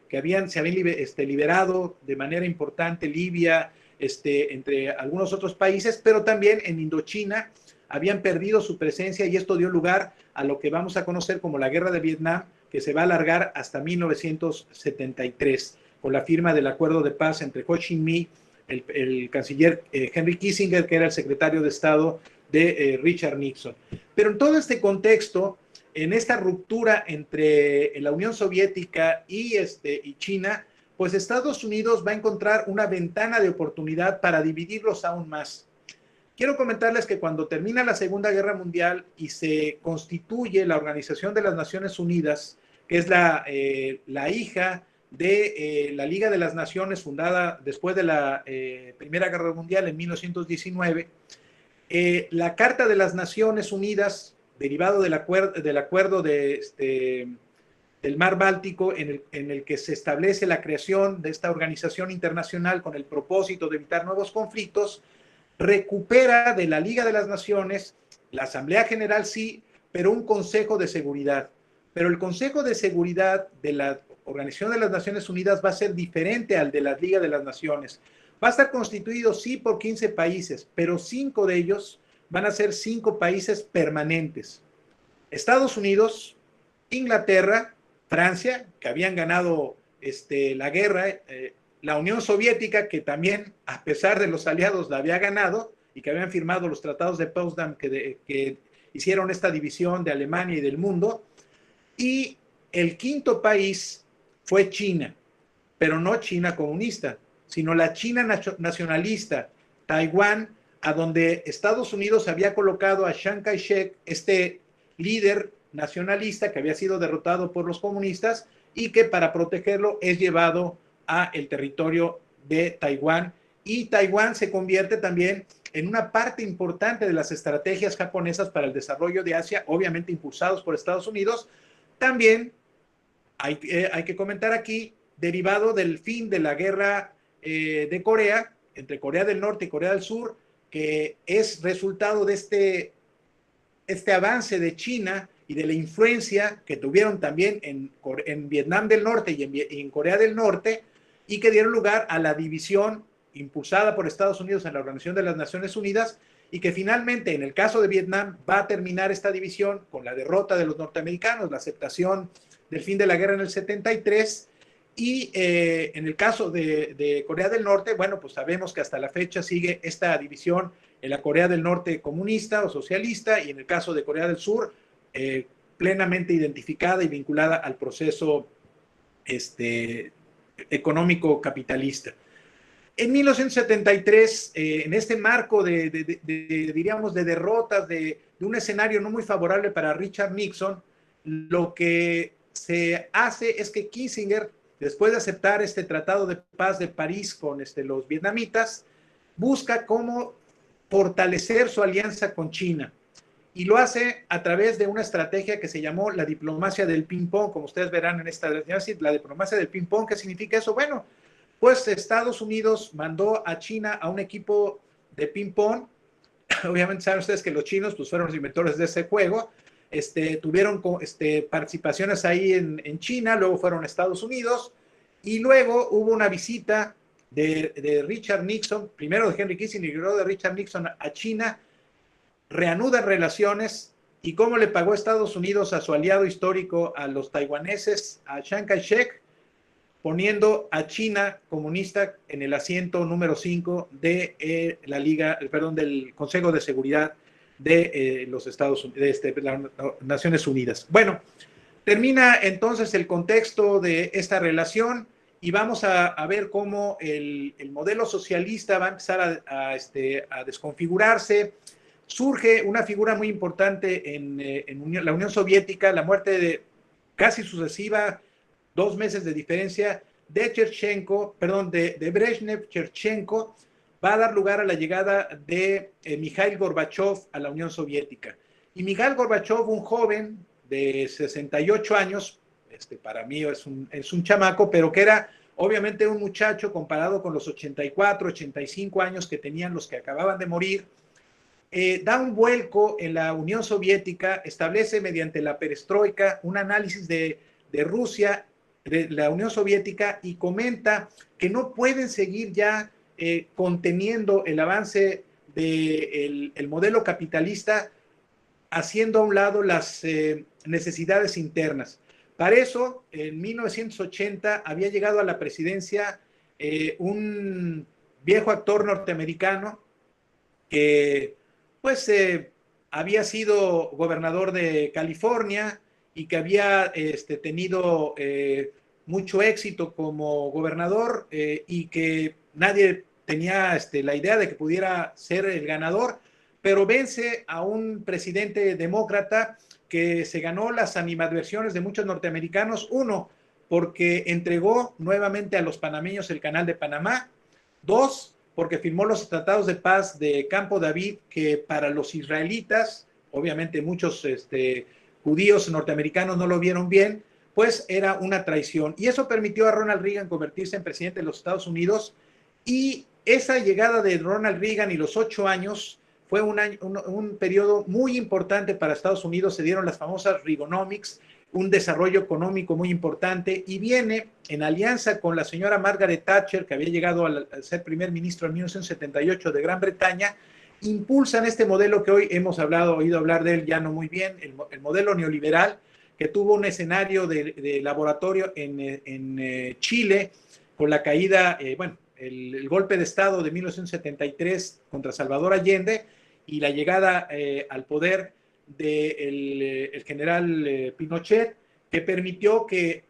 que se habían liberado de manera importante Libia, entre algunos otros países, pero también en Indochina habían perdido su presencia y esto dio lugar a lo que vamos a conocer como la Guerra de Vietnam, que se va a alargar hasta 1973, con la firma del acuerdo de paz entre Ho Chi Minh, el canciller Henry Kissinger, que era el secretario de Estado de Richard Nixon. Pero en todo este contexto, en esta ruptura entre la Unión Soviética y China, pues Estados Unidos va a encontrar una ventana de oportunidad para dividirlos aún más. Quiero comentarles que cuando termina la Segunda Guerra Mundial y se constituye la Organización de las Naciones Unidas, que es la hija de la Liga de las Naciones, fundada después de la Primera Guerra Mundial en 1919, la Carta de las Naciones Unidas, derivado del acuerdo del Mar Báltico, en el que se establece la creación de esta organización internacional con el propósito de evitar nuevos conflictos, recupera de la Liga de las Naciones, la Asamblea General sí, pero un Consejo de Seguridad. Pero el Consejo de Seguridad de la Organización de las Naciones Unidas va a ser diferente al de la Liga de las Naciones. Va a estar constituido sí por 15 países, pero 5 de ellos van a ser 5 países permanentes. Estados Unidos, Inglaterra, Francia, que habían ganado la guerra, la Unión Soviética, que también, a pesar de los aliados, la había ganado y que habían firmado los tratados de Potsdam que hicieron esta división de Alemania y del mundo. Y el quinto país fue China, pero no China comunista, sino la China nacionalista, Taiwán, a donde Estados Unidos había colocado a Chiang Kai-shek, líder nacionalista que había sido derrotado por los comunistas y que para protegerlo es llevado a el territorio de Taiwán, y Taiwán se convierte también en una parte importante de las estrategias japonesas para el desarrollo de Asia, obviamente impulsados por Estados Unidos. También hay que comentar aquí, derivado del fin de la guerra de Corea, entre Corea del Norte y Corea del Sur, que es resultado de este avance de China y de la influencia que tuvieron también en Vietnam del Norte y en Corea del Norte, y que dieron lugar a la división impulsada por Estados Unidos en la Organización de las Naciones Unidas, y que finalmente, en el caso de Vietnam, va a terminar esta división con la derrota de los norteamericanos, la aceptación del fin de la guerra en el 73, y en el caso de Corea del Norte, bueno, pues sabemos que hasta la fecha sigue esta división en la Corea del Norte comunista o socialista, y en el caso de Corea del Sur, plenamente identificada y vinculada al proceso económico capitalista. En 1973, en este marco diríamos, de derrotas, de un escenario no muy favorable para Richard Nixon, lo que se hace es que Kissinger, después de aceptar este Tratado de Paz de París con los vietnamitas, busca cómo fortalecer su alianza con China. Y lo hace a través de una estrategia que se llamó la diplomacia del ping-pong, como ustedes verán en esta diapositiva. La diplomacia del ping-pong, ¿qué significa eso? Bueno, pues Estados Unidos mandó a China a un equipo de ping-pong. Obviamente saben ustedes que los chinos pues, fueron los inventores de ese juego. Tuvieron participaciones ahí en China, luego fueron a Estados Unidos, y luego hubo una visita de Richard Nixon, primero de Henry Kissinger y luego de Richard Nixon a China. Reanudan relaciones, y cómo le pagó Estados Unidos a su aliado histórico, a los taiwaneses, a Chiang Kai-shek, poniendo a China comunista en el asiento número 5 de del Consejo de Seguridad de los Estados Unidos, de las Naciones Unidas. Bueno, Termina entonces el contexto de esta relación y vamos a ver cómo el modelo socialista va a empezar a desconfigurarse. Surge una figura muy importante en la Unión Soviética, la muerte de casi sucesiva, 2 meses de diferencia, de Brezhnev-Cherchenko, va a dar lugar a la llegada de Mikhail Gorbachev a la Unión Soviética. Y Mikhail Gorbachev, un joven de 68 años, para mí es un chamaco, pero que era obviamente un muchacho comparado con los 84, 85 años que tenían los que acababan de morir, da un vuelco en la Unión Soviética, establece mediante la perestroika un análisis de Rusia, de la Unión Soviética, y comenta que no pueden seguir ya conteniendo el avance del modelo capitalista, haciendo a un lado las necesidades internas. Para eso, en 1980 había llegado a la presidencia un viejo actor norteamericano que pues había sido gobernador de California y que había tenido mucho éxito como gobernador y que nadie tenía la idea de que pudiera ser el ganador, pero vence a un presidente demócrata que se ganó las animadversiones de muchos norteamericanos. Uno, porque entregó nuevamente a los panameños el canal de Panamá. Dos, porque firmó los tratados de paz de Campo David, que para los israelitas, obviamente muchos judíos norteamericanos no lo vieron bien, pues era una traición. Y eso permitió a Ronald Reagan convertirse en presidente de los Estados Unidos. Y esa llegada de Ronald Reagan y los 8 años fue un periodo muy importante para Estados Unidos. Se dieron las famosas Reaganomics, un desarrollo económico muy importante, y viene en alianza con la señora Margaret Thatcher, que había llegado a ser primer ministro en 1978 de Gran Bretaña, impulsan este modelo que hoy hemos oído hablar de él ya no muy bien, el modelo neoliberal, que tuvo un escenario de laboratorio en Chile, con la caída, el golpe de Estado de 1973 contra Salvador Allende y la llegada al poder del general Pinochet, que permitió que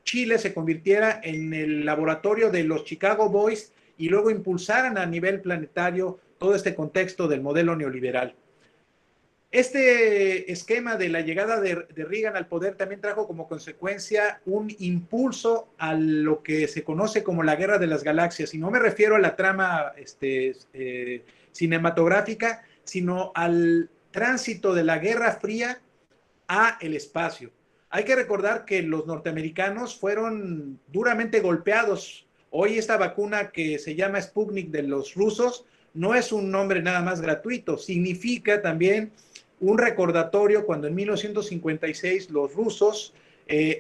Chile se convirtiera en el laboratorio de los Chicago Boys y luego impulsaran a nivel planetario todo este contexto del modelo neoliberal. Este esquema de la llegada de Reagan al poder también trajo como consecuencia un impulso a lo que se conoce como la Guerra de las Galaxias, y no me refiero a la trama cinematográfica, sino al tránsito de la Guerra Fría a el espacio. Hay que recordar que los norteamericanos fueron duramente golpeados. Hoy esta vacuna que se llama Sputnik de los rusos no es un nombre nada más gratuito, significa también un recordatorio cuando en 1956 los rusos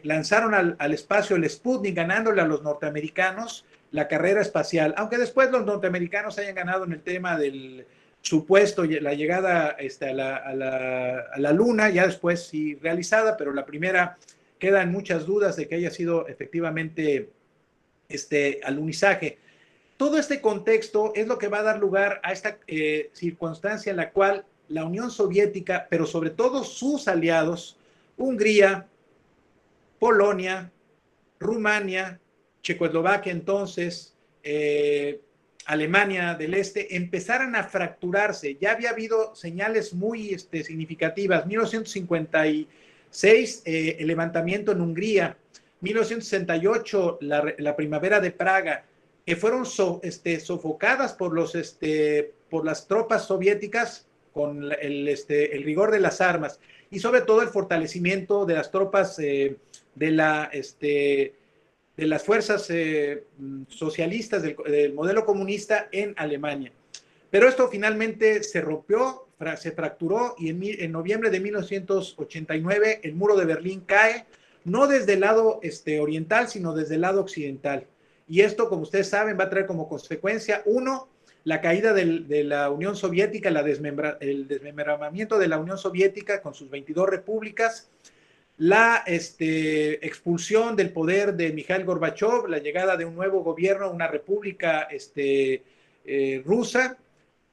lanzaron al espacio el Sputnik, ganándole a los norteamericanos la carrera espacial, aunque después los norteamericanos hayan ganado en el tema del supuesto, la llegada a la Luna, ya después sí realizada, pero la primera quedan muchas dudas de que haya sido efectivamente alunizaje. Todo este contexto es lo que va a dar lugar a esta circunstancia en la cual la Unión Soviética, pero sobre todo sus aliados, Hungría, Polonia, Rumania, Checoslovaquia entonces, Alemania del Este, empezaran a fracturarse. Ya había habido señales muy significativas. 1956, el levantamiento en Hungría. 1968, la primavera de Praga, que fueron sofocadas por las tropas soviéticas con el rigor de las armas, y sobre todo el fortalecimiento de las tropas de las fuerzas socialistas del modelo comunista en Alemania. Pero esto finalmente se rompió, se fracturó, y en noviembre de 1989 el muro de Berlín cae, no desde el lado oriental, sino desde el lado occidental. Y esto, como ustedes saben, va a traer como consecuencia, uno, la caída de la Unión Soviética, el desmembramiento de la Unión Soviética con sus 22 repúblicas, la expulsión del poder de Mikhail Gorbachev, la llegada de un nuevo gobierno, una república rusa,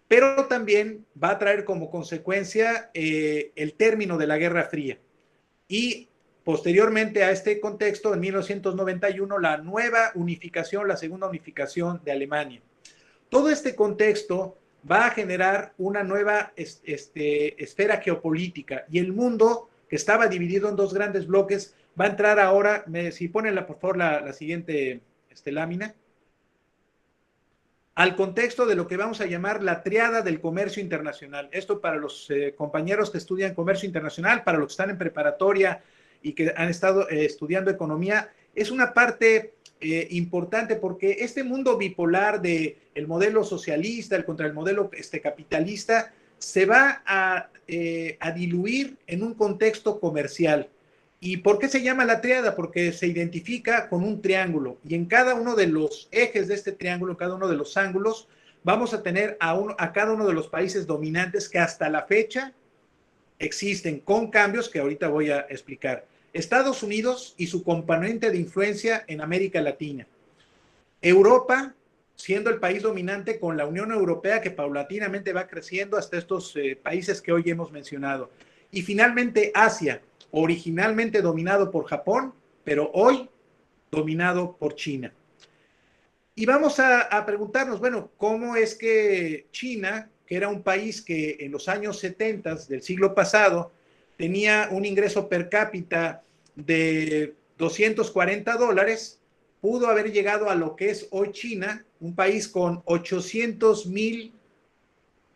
pero también va a traer como consecuencia el término de la Guerra Fría. y posteriormente a este contexto, en 1991, la nueva unificación, la segunda unificación de Alemania. Todo este contexto va a generar una nueva esfera geopolítica y el mundo, que estaba dividido en dos grandes bloques, va a entrar ahora, si ponen por favor la siguiente lámina, al contexto de lo que vamos a llamar la triada del comercio internacional. Esto para los compañeros que estudian comercio internacional, para los que están en preparatoria y que han estado estudiando economía, es una parte importante porque este mundo bipolar de el modelo socialista contra el modelo capitalista se va a diluir en un contexto comercial. ¿Y por qué se llama la triada? Porque se identifica con un triángulo y en cada uno de los ejes de este triángulo, en cada uno de los ángulos, vamos a tener a cada uno de los países dominantes que hasta la fecha existen, con cambios que ahorita voy a explicar. Estados Unidos y su componente de influencia en América Latina. Europa, siendo el país dominante con la Unión Europea, que paulatinamente va creciendo hasta estos países que hoy hemos mencionado. Y finalmente Asia, originalmente dominado por Japón, pero hoy dominado por China. Y vamos a preguntarnos, bueno, ¿cómo es que China, que era un país que en los años 70 del siglo pasado tenía un ingreso per cápita de $240, pudo haber llegado a lo que es hoy China, un país con 800,000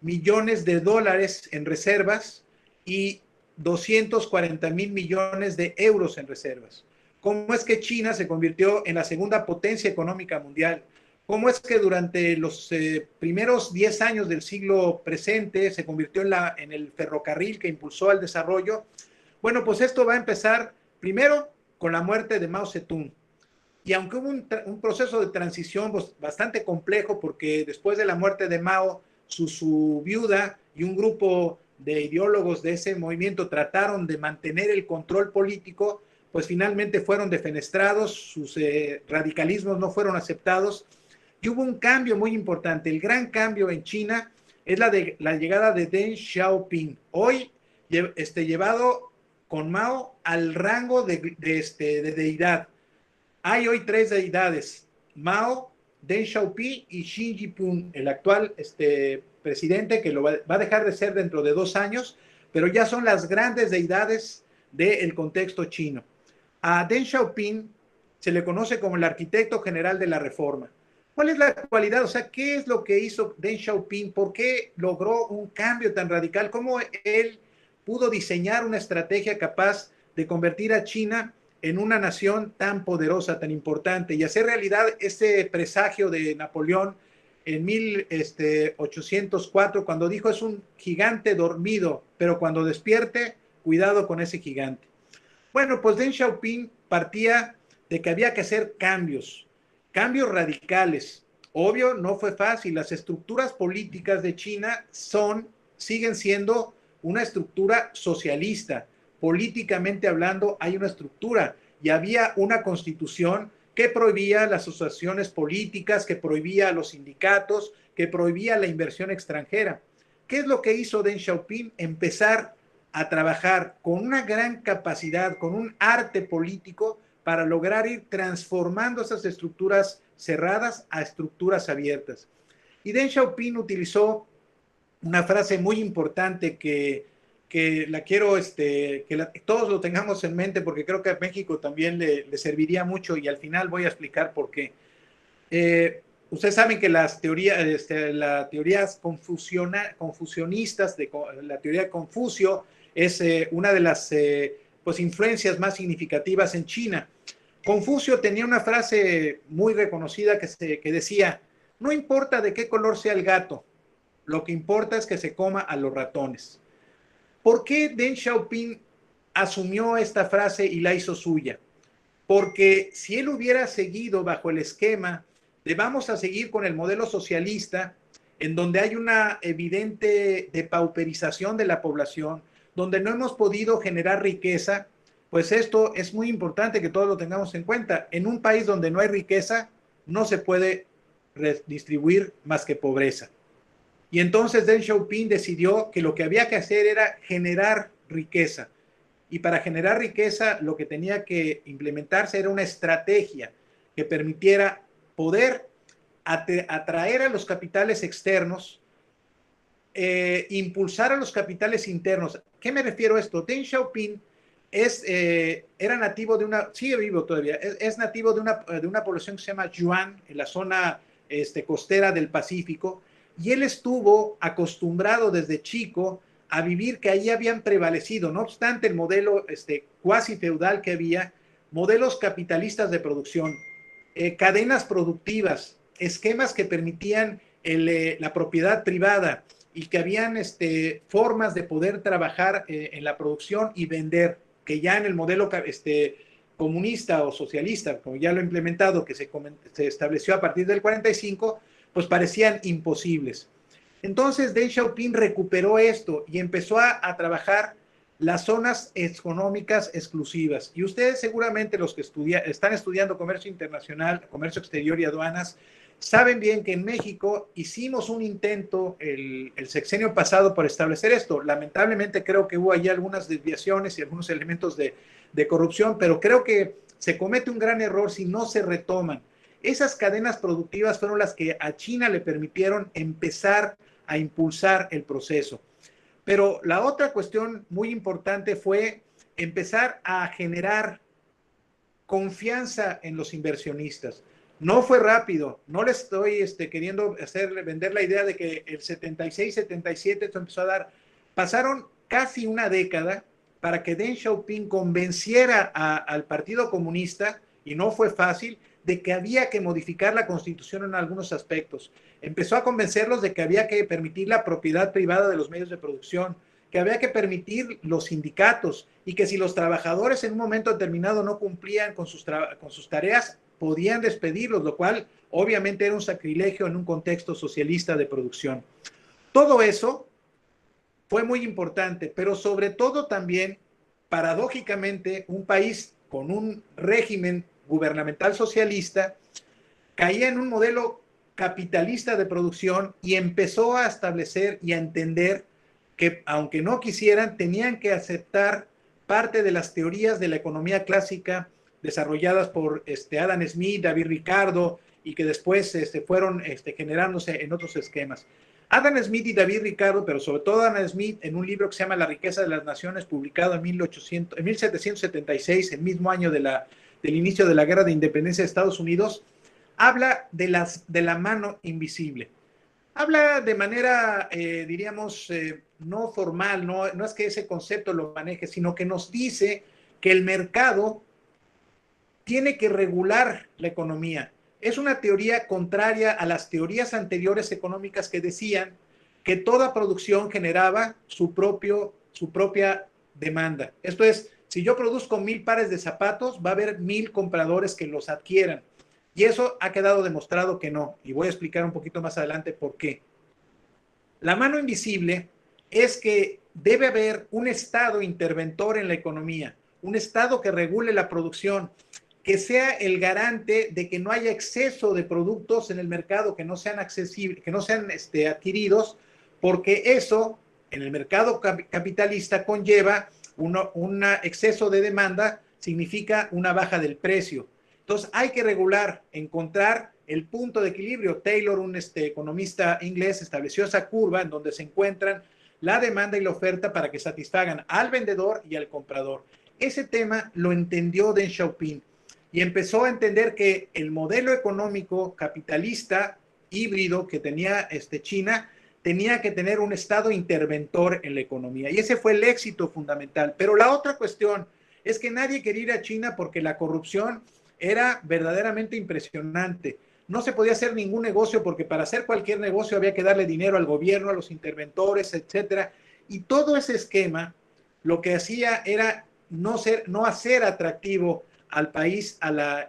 millones de dólares en reservas y 240,000 millones de euros en reservas? ¿Cómo es que China se convirtió en la segunda potencia económica mundial? ¿Cómo es que durante los primeros 10 años del siglo presente se convirtió en el ferrocarril que impulsó el desarrollo? Bueno, pues esto va a empezar primero con la muerte de Mao Zedong. Y aunque hubo un proceso de transición bastante complejo, porque después de la muerte de Mao, su viuda y un grupo de ideólogos de ese movimiento trataron de mantener el control político, pues finalmente fueron defenestrados, sus radicalismos no fueron aceptados y hubo un cambio muy importante. El gran cambio en China es la llegada de Deng Xiaoping, hoy llevado con Mao al rango de deidad. Hay hoy 3 deidades: Mao, Deng Xiaoping y Xi Jinping, el actual presidente, que lo va a dejar de ser dentro de 2 años, pero ya son las grandes deidades del contexto chino. A Deng Xiaoping se le conoce como el arquitecto general de la reforma. ¿Cuál es la cualidad? O sea, ¿qué es lo que hizo Deng Xiaoping? ¿Por qué logró un cambio tan radical? ¿Cómo él pudo diseñar una estrategia capaz de convertir a China en una nación tan poderosa, tan importante, y hacer realidad ese presagio de Napoleón en 1804, cuando dijo: es un gigante dormido, pero cuando despierte, cuidado con ese gigante? Bueno, pues Deng Xiaoping partía de que había que hacer cambios radicales. Obvio, no fue fácil. Las estructuras políticas de China siguen siendo una estructura socialista. Políticamente hablando, hay una estructura y había una constitución que prohibía las asociaciones políticas, que prohibía a los sindicatos, que prohibía la inversión extranjera. ¿Qué es lo que hizo Deng Xiaoping? Empezar a trabajar con una gran capacidad, con un arte político, para lograr ir transformando esas estructuras cerradas a estructuras abiertas. Y Deng Xiaoping utilizó una frase muy importante que la quiero, todos lo tengamos en mente, porque creo que a México también le serviría mucho, y al final voy a explicar por qué. Ustedes saben que las teorías confucionistas, la teoría de Confucio, es una de las influencias más significativas en China. Confucio tenía una frase muy reconocida que decía: no importa de qué color sea el gato, lo que importa es que se coma a los ratones. ¿Por qué Deng Xiaoping asumió esta frase y la hizo suya? Porque si él hubiera seguido bajo el esquema de vamos a seguir con el modelo socialista, en donde hay una evidente depauperización de la población, donde no hemos podido generar riqueza, pues esto es muy importante que todos lo tengamos en cuenta. En un país donde no hay riqueza, no se puede redistribuir más que pobreza. Y entonces Deng Xiaoping decidió que lo que había que hacer era generar riqueza. y para generar riqueza lo que tenía que implementarse era una estrategia que permitiera poder atraer a los capitales externos, impulsar a los capitales internos. ¿Qué me refiero a esto? Deng Xiaoping era nativo de una, sigue vivo todavía, es nativo de una población que se llama Yuan, en la zona costera del Pacífico, y él estuvo acostumbrado desde chico a vivir que allí habían prevalecido, no obstante el modelo cuasi feudal que había, modelos capitalistas de producción, cadenas productivas, esquemas que permitían la propiedad privada y que habían formas de poder trabajar en la producción y vender, que ya en el modelo comunista o socialista, como ya lo he implementado, que se estableció a partir del 45, pues parecían imposibles. Entonces Deng Xiaoping recuperó esto y empezó a trabajar las zonas económicas exclusivas. Y ustedes seguramente los que están estudiando comercio internacional, comercio exterior y aduanas, saben bien que en México hicimos un intento el sexenio pasado por establecer esto. Lamentablemente creo que hubo allí algunas desviaciones y algunos elementos de corrupción, pero creo que se comete un gran error si no se retoman. Esas cadenas productivas fueron las que a China le permitieron empezar a impulsar el proceso. Pero la otra cuestión muy importante fue empezar a generar confianza en los inversionistas. No fue rápido, no le estoy queriendo vender la idea de que el 76, 77 esto empezó a dar. Pasaron casi una década para que Deng Xiaoping convenciera al Partido Comunista, y no fue fácil, de que había que modificar la Constitución en algunos aspectos. Empezó a convencerlos de que había que permitir la propiedad privada de los medios de producción, que había que permitir los sindicatos y que si los trabajadores en un momento determinado no cumplían con sus tareas, podían despedirlos, lo cual obviamente era un sacrilegio en un contexto socialista de producción. Todo eso fue muy importante, pero sobre todo también, paradójicamente, un país con un régimen gubernamental socialista caía en un modelo capitalista de producción y empezó a establecer y a entender que, aunque no quisieran, tenían que aceptar parte de las teorías de la economía clásica desarrolladas por Adam Smith, David Ricardo, y que después fueron generándose en otros esquemas. Adam Smith y David Ricardo, pero sobre todo Adam Smith, en un libro que se llama La riqueza de las naciones, publicado en 1776, el mismo año del inicio de la Guerra de Independencia de Estados Unidos, habla de la mano invisible. Habla de manera, diríamos, no formal, no es que ese concepto lo maneje, sino que nos dice que el mercado tiene que regular la economía. Es una teoría contraria a las teorías anteriores económicas que decían que toda producción generaba su propia demanda. Esto es, si yo produzco 1000 pares de zapatos, va a haber 1000 compradores que los adquieran. Y eso ha quedado demostrado que no. Y voy a explicar un poquito más adelante por qué. La mano invisible es que debe haber un Estado interventor en la economía, un Estado que regule la producción, que sea el garante de que no haya exceso de productos en el mercado que no sean accesibles, que no sean adquiridos, porque eso en el mercado capitalista conlleva un exceso de demanda, significa una baja del precio. Entonces hay que regular, encontrar el punto de equilibrio. Taylor, un economista inglés, estableció esa curva en donde se encuentran la demanda y la oferta para que satisfagan al vendedor y al comprador. Ese tema lo entendió Deng Xiaoping y empezó a entender que el modelo económico capitalista híbrido que tenía China tenía que tener un Estado interventor en la economía. Y ese fue el éxito fundamental. Pero la otra cuestión es que nadie quería ir a China porque la corrupción era verdaderamente impresionante. No se podía hacer ningún negocio porque para hacer cualquier negocio había que darle dinero al gobierno, a los interventores, etcétera. Y todo ese esquema lo que hacía era no hacer atractivo al país a la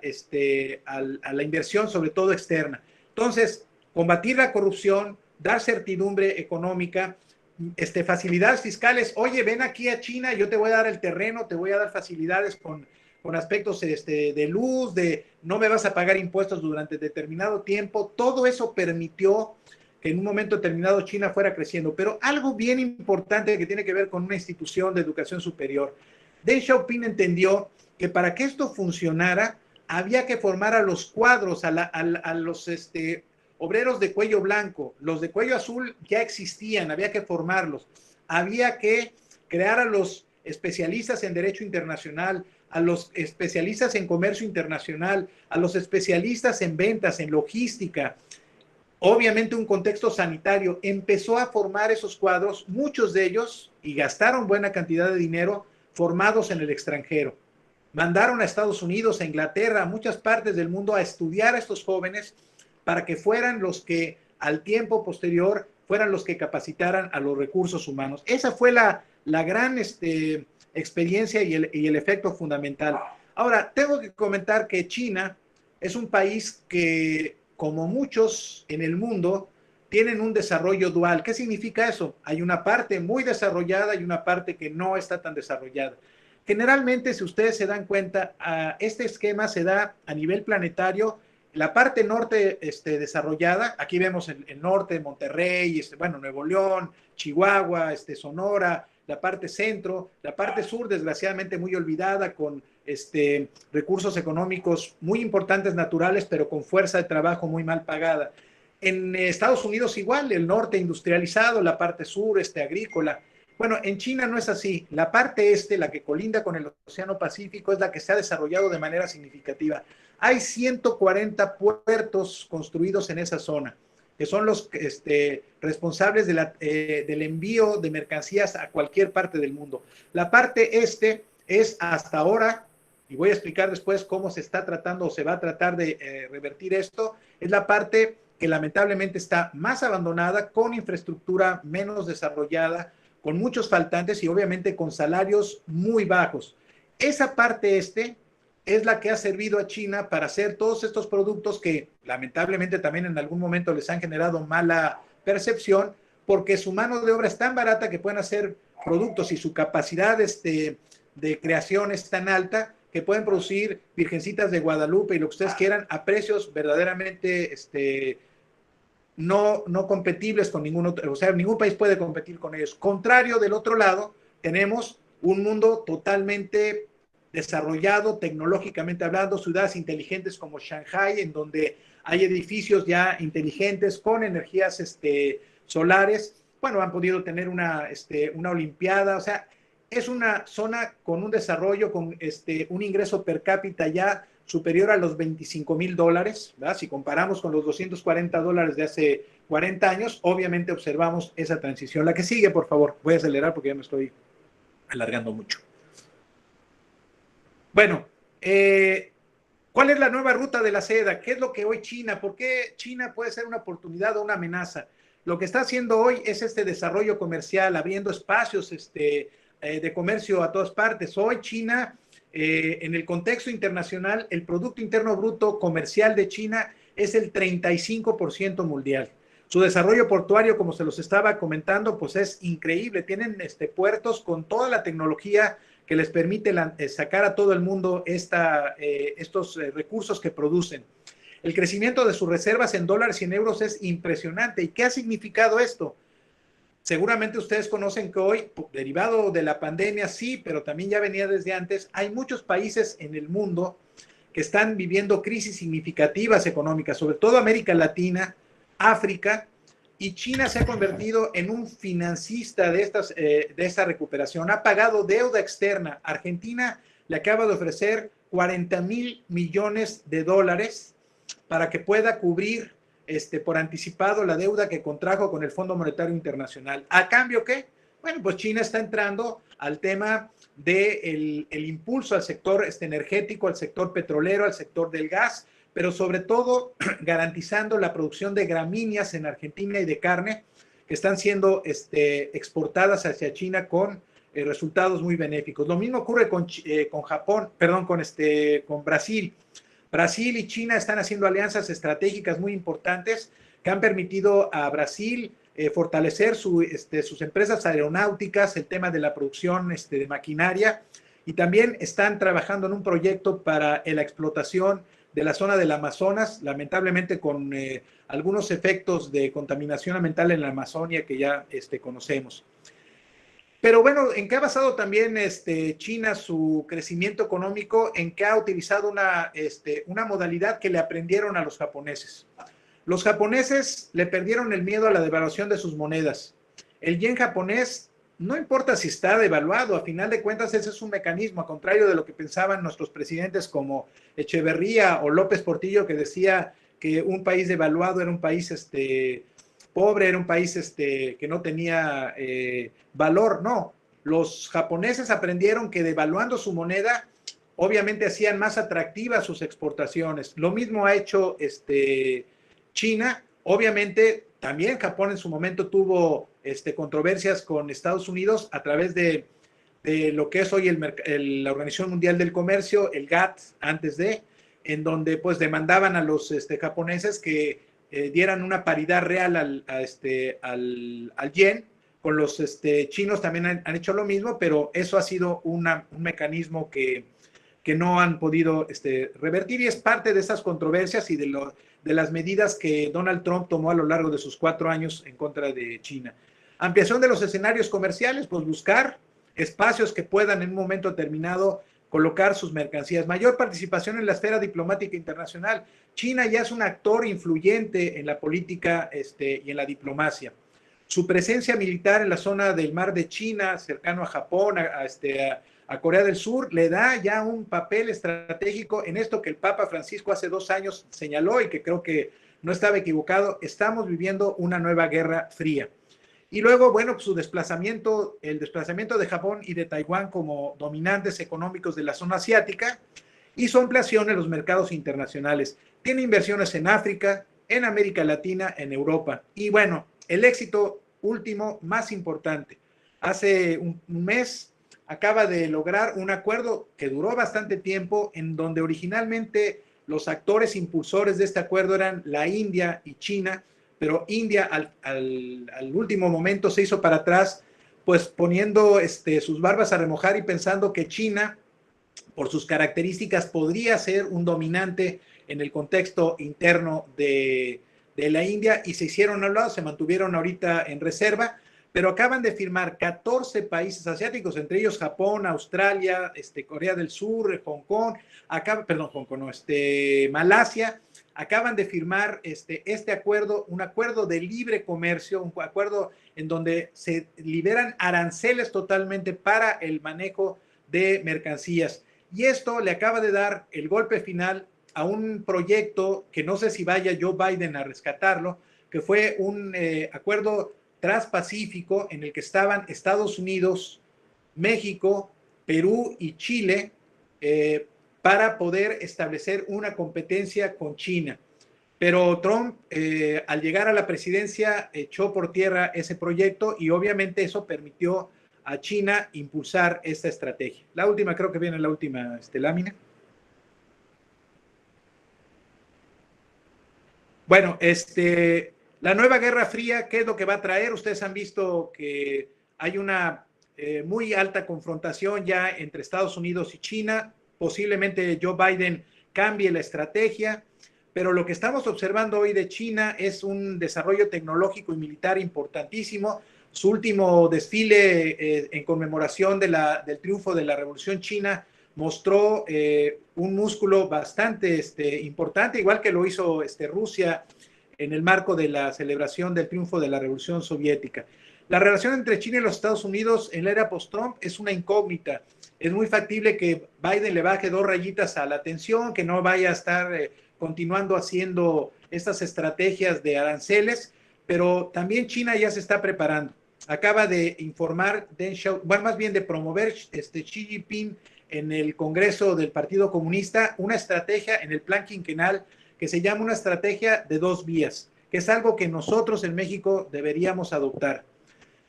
inversión, sobre todo externa. Entonces, combatir la corrupción, dar certidumbre económica, facilidades fiscales. Oye, ven aquí a China, yo te voy a dar el terreno, te voy a dar facilidades con aspectos de luz, de no me vas a pagar impuestos durante determinado tiempo. Todo eso permitió que en un momento determinado China fuera creciendo. Pero algo bien importante que tiene que ver con una institución de educación superior. Deng Xiaoping entendió que para que esto funcionara, había que formar a los cuadros, a los obreros de cuello blanco. Los de cuello azul ya existían, había que formarlos. Había que crear a los especialistas en derecho internacional, a los especialistas en comercio internacional, a los especialistas en ventas, en logística, obviamente un contexto sanitario. Empezó a formar esos cuadros, muchos de ellos, y gastaron buena cantidad de dinero, formados en el extranjero. Mandaron a Estados Unidos, a Inglaterra, a muchas partes del mundo a estudiar a estos jóvenes para que fueran los que al tiempo posterior fueran los que capacitaran a los recursos humanos. Esa fue la gran experiencia y el efecto fundamental. Ahora, tengo que comentar que China es un país que, como muchos en el mundo, tienen un desarrollo dual. ¿Qué significa eso? Hay una parte muy desarrollada y una parte que no está tan desarrollada. Generalmente, si ustedes se dan cuenta, este esquema se da a nivel planetario. La parte norte desarrollada, aquí vemos el norte, Monterrey, bueno, Nuevo León, Chihuahua, Sonora, la parte centro, la parte sur, desgraciadamente muy olvidada, con recursos económicos muy importantes naturales, pero con fuerza de trabajo muy mal pagada. En Estados Unidos igual, el norte industrializado, la parte sur agrícola. Bueno, en China no es así. La parte la que colinda con el Océano Pacífico, es la que se ha desarrollado de manera significativa. Hay 140 puertos construidos en esa zona, que son los responsables del envío de mercancías a cualquier parte del mundo. La parte es hasta ahora, y voy a explicar después cómo se está tratando o se va a tratar de revertir esto, es la parte que lamentablemente está más abandonada, con infraestructura menos desarrollada, con muchos faltantes y obviamente con salarios muy bajos. Esa parte es la que ha servido a China para hacer todos estos productos que lamentablemente también en algún momento les han generado mala percepción, porque su mano de obra es tan barata que pueden hacer productos, y su capacidad de creación es tan alta que pueden producir Virgencitas de Guadalupe y lo que ustedes quieran a precios verdaderamente no competibles con ningún otro. O sea, ningún país puede competir con ellos. Contrario, del otro lado, tenemos un mundo totalmente desarrollado tecnológicamente hablando, ciudades inteligentes como Shanghai, en donde hay edificios ya inteligentes con energías solares. Bueno, han podido tener una olimpiada. O sea, es una zona con un desarrollo, con un ingreso per cápita ya superior a los $25,000, ¿verdad? Si comparamos con los $240 de hace 40 años, obviamente observamos esa transición. La que sigue, por favor. Voy a acelerar porque ya me estoy alargando mucho. Bueno, ¿cuál es la nueva ruta de la seda? ¿Qué es lo que hoy China? ¿Por qué China puede ser una oportunidad o una amenaza? Lo que está haciendo hoy es desarrollo comercial, abriendo espacios de comercio a todas partes. Hoy China, en el contexto internacional, el Producto Interno Bruto comercial de China es el 35% mundial. Su desarrollo portuario, como se los estaba comentando, pues es increíble. Tienen puertos con toda la tecnología que les permite sacar a todo el mundo estos recursos que producen. El crecimiento de sus reservas en dólares y en euros es impresionante. ¿Y qué ha significado esto? Seguramente ustedes conocen que hoy, derivado de la pandemia, sí, pero también ya venía desde antes, hay muchos países en el mundo que están viviendo crisis significativas económicas, sobre todo América Latina, África, y China se ha convertido en un financista de esta recuperación. Ha pagado deuda externa. Argentina le acaba de ofrecer $40,000 millones para que pueda cubrir por anticipado la deuda que contrajo con el Fondo Monetario Internacional. ¿A cambio qué? Bueno, pues China está entrando al tema del impulso al sector energético, al sector petrolero, al sector del gas, pero sobre todo garantizando la producción de gramíneas en Argentina y de carne, que están siendo exportadas hacia China con resultados muy benéficos. Lo mismo ocurre con Brasil. Brasil y China están haciendo alianzas estratégicas muy importantes que han permitido a Brasil fortalecer sus empresas aeronáuticas, el tema de la producción de maquinaria, y también están trabajando en un proyecto para la explotación de la zona del Amazonas, lamentablemente con algunos efectos de contaminación ambiental en la Amazonia que ya conocemos. Pero bueno, ¿en qué ha basado también China su crecimiento económico? En que ha utilizado una modalidad que le aprendieron a los japoneses. Los japoneses le perdieron el miedo a la devaluación de sus monedas. El yen japonés, no importa si está devaluado, a final de cuentas ese es un mecanismo, a contrario de lo que pensaban nuestros presidentes como Echeverría o López Portillo, que decía que un país devaluado era un país pobre, era un país que no tenía valor. No, los japoneses aprendieron que devaluando su moneda, obviamente hacían más atractivas sus exportaciones. Lo mismo ha hecho China. Obviamente también Japón en su momento tuvo controversias con Estados Unidos a través de lo que es hoy la Organización Mundial del Comercio, el GATT, en donde pues demandaban a los japoneses que dieran una paridad real al yen. Con los chinos también han hecho lo mismo, pero eso ha sido un mecanismo que no han podido revertir, y es parte de esas controversias y de las medidas que Donald Trump tomó a lo largo de sus 4 años en contra de China. Ampliación de los escenarios comerciales, pues buscar espacios que puedan en un momento determinado colocar sus mercancías. Mayor participación en la esfera diplomática internacional. China ya es un actor influyente en la política y en la diplomacia. Su presencia militar en la zona del mar de China, cercano a Japón, a Corea del Sur, le da ya un papel estratégico en esto que el Papa Francisco hace 2 años señaló y que creo que no estaba equivocado. Estamos viviendo una nueva guerra fría. Y luego, bueno, pues el desplazamiento de Japón y de Taiwán como dominantes económicos de la zona asiática y su ampliación en los mercados internacionales. Tiene inversiones en África, en América Latina, en Europa. Y bueno, el éxito último más importante. Hace un mes acaba de lograr un acuerdo que duró bastante tiempo, en donde originalmente los actores impulsores de este acuerdo eran la India y China, pero India al último momento se hizo para atrás, pues poniendo sus barbas a remojar y pensando que China, por sus características, podría ser un dominante en el contexto interno de la India, y se hicieron a un lado, se mantuvieron ahorita en reserva, pero acaban de firmar 14 países asiáticos, entre ellos Japón, Australia, Corea del Sur, Hong Kong, Malasia, acaban de firmar este acuerdo, un acuerdo de libre comercio, un acuerdo en donde se liberan aranceles totalmente para el manejo de mercancías. Y esto le acaba de dar el golpe final a un proyecto que no sé si vaya Joe Biden a rescatarlo, que fue un acuerdo transpacífico en el que estaban Estados Unidos, México, Perú y Chile, para poder establecer una competencia con China. Pero Trump, al llegar a la presidencia, echó por tierra ese proyecto, y obviamente eso permitió a China impulsar esta estrategia. La última, creo que viene la última lámina. Bueno, la nueva Guerra Fría, ¿qué es lo que va a traer? Ustedes han visto que hay una muy alta confrontación ya entre Estados Unidos y China. Posiblemente Joe Biden cambie la estrategia, pero lo que estamos observando hoy de China es un desarrollo tecnológico y militar importantísimo. Su último desfile en conmemoración del triunfo de la Revolución China mostró un músculo bastante importante, igual que lo hizo Rusia en el marco de la celebración del triunfo de la Revolución Soviética. La relación entre China y los Estados Unidos en la era post-Trump es una incógnita. Es muy factible que Biden le baje 2 rayitas a la tensión, que no vaya a estar continuando haciendo estas estrategias de aranceles, pero también China ya se está preparando. Acaba de informar, más bien de promover Xi Jinping en el Congreso del Partido Comunista una estrategia en el plan quinquenal que se llama una estrategia de 2 vías, que es algo que nosotros en México deberíamos adoptar.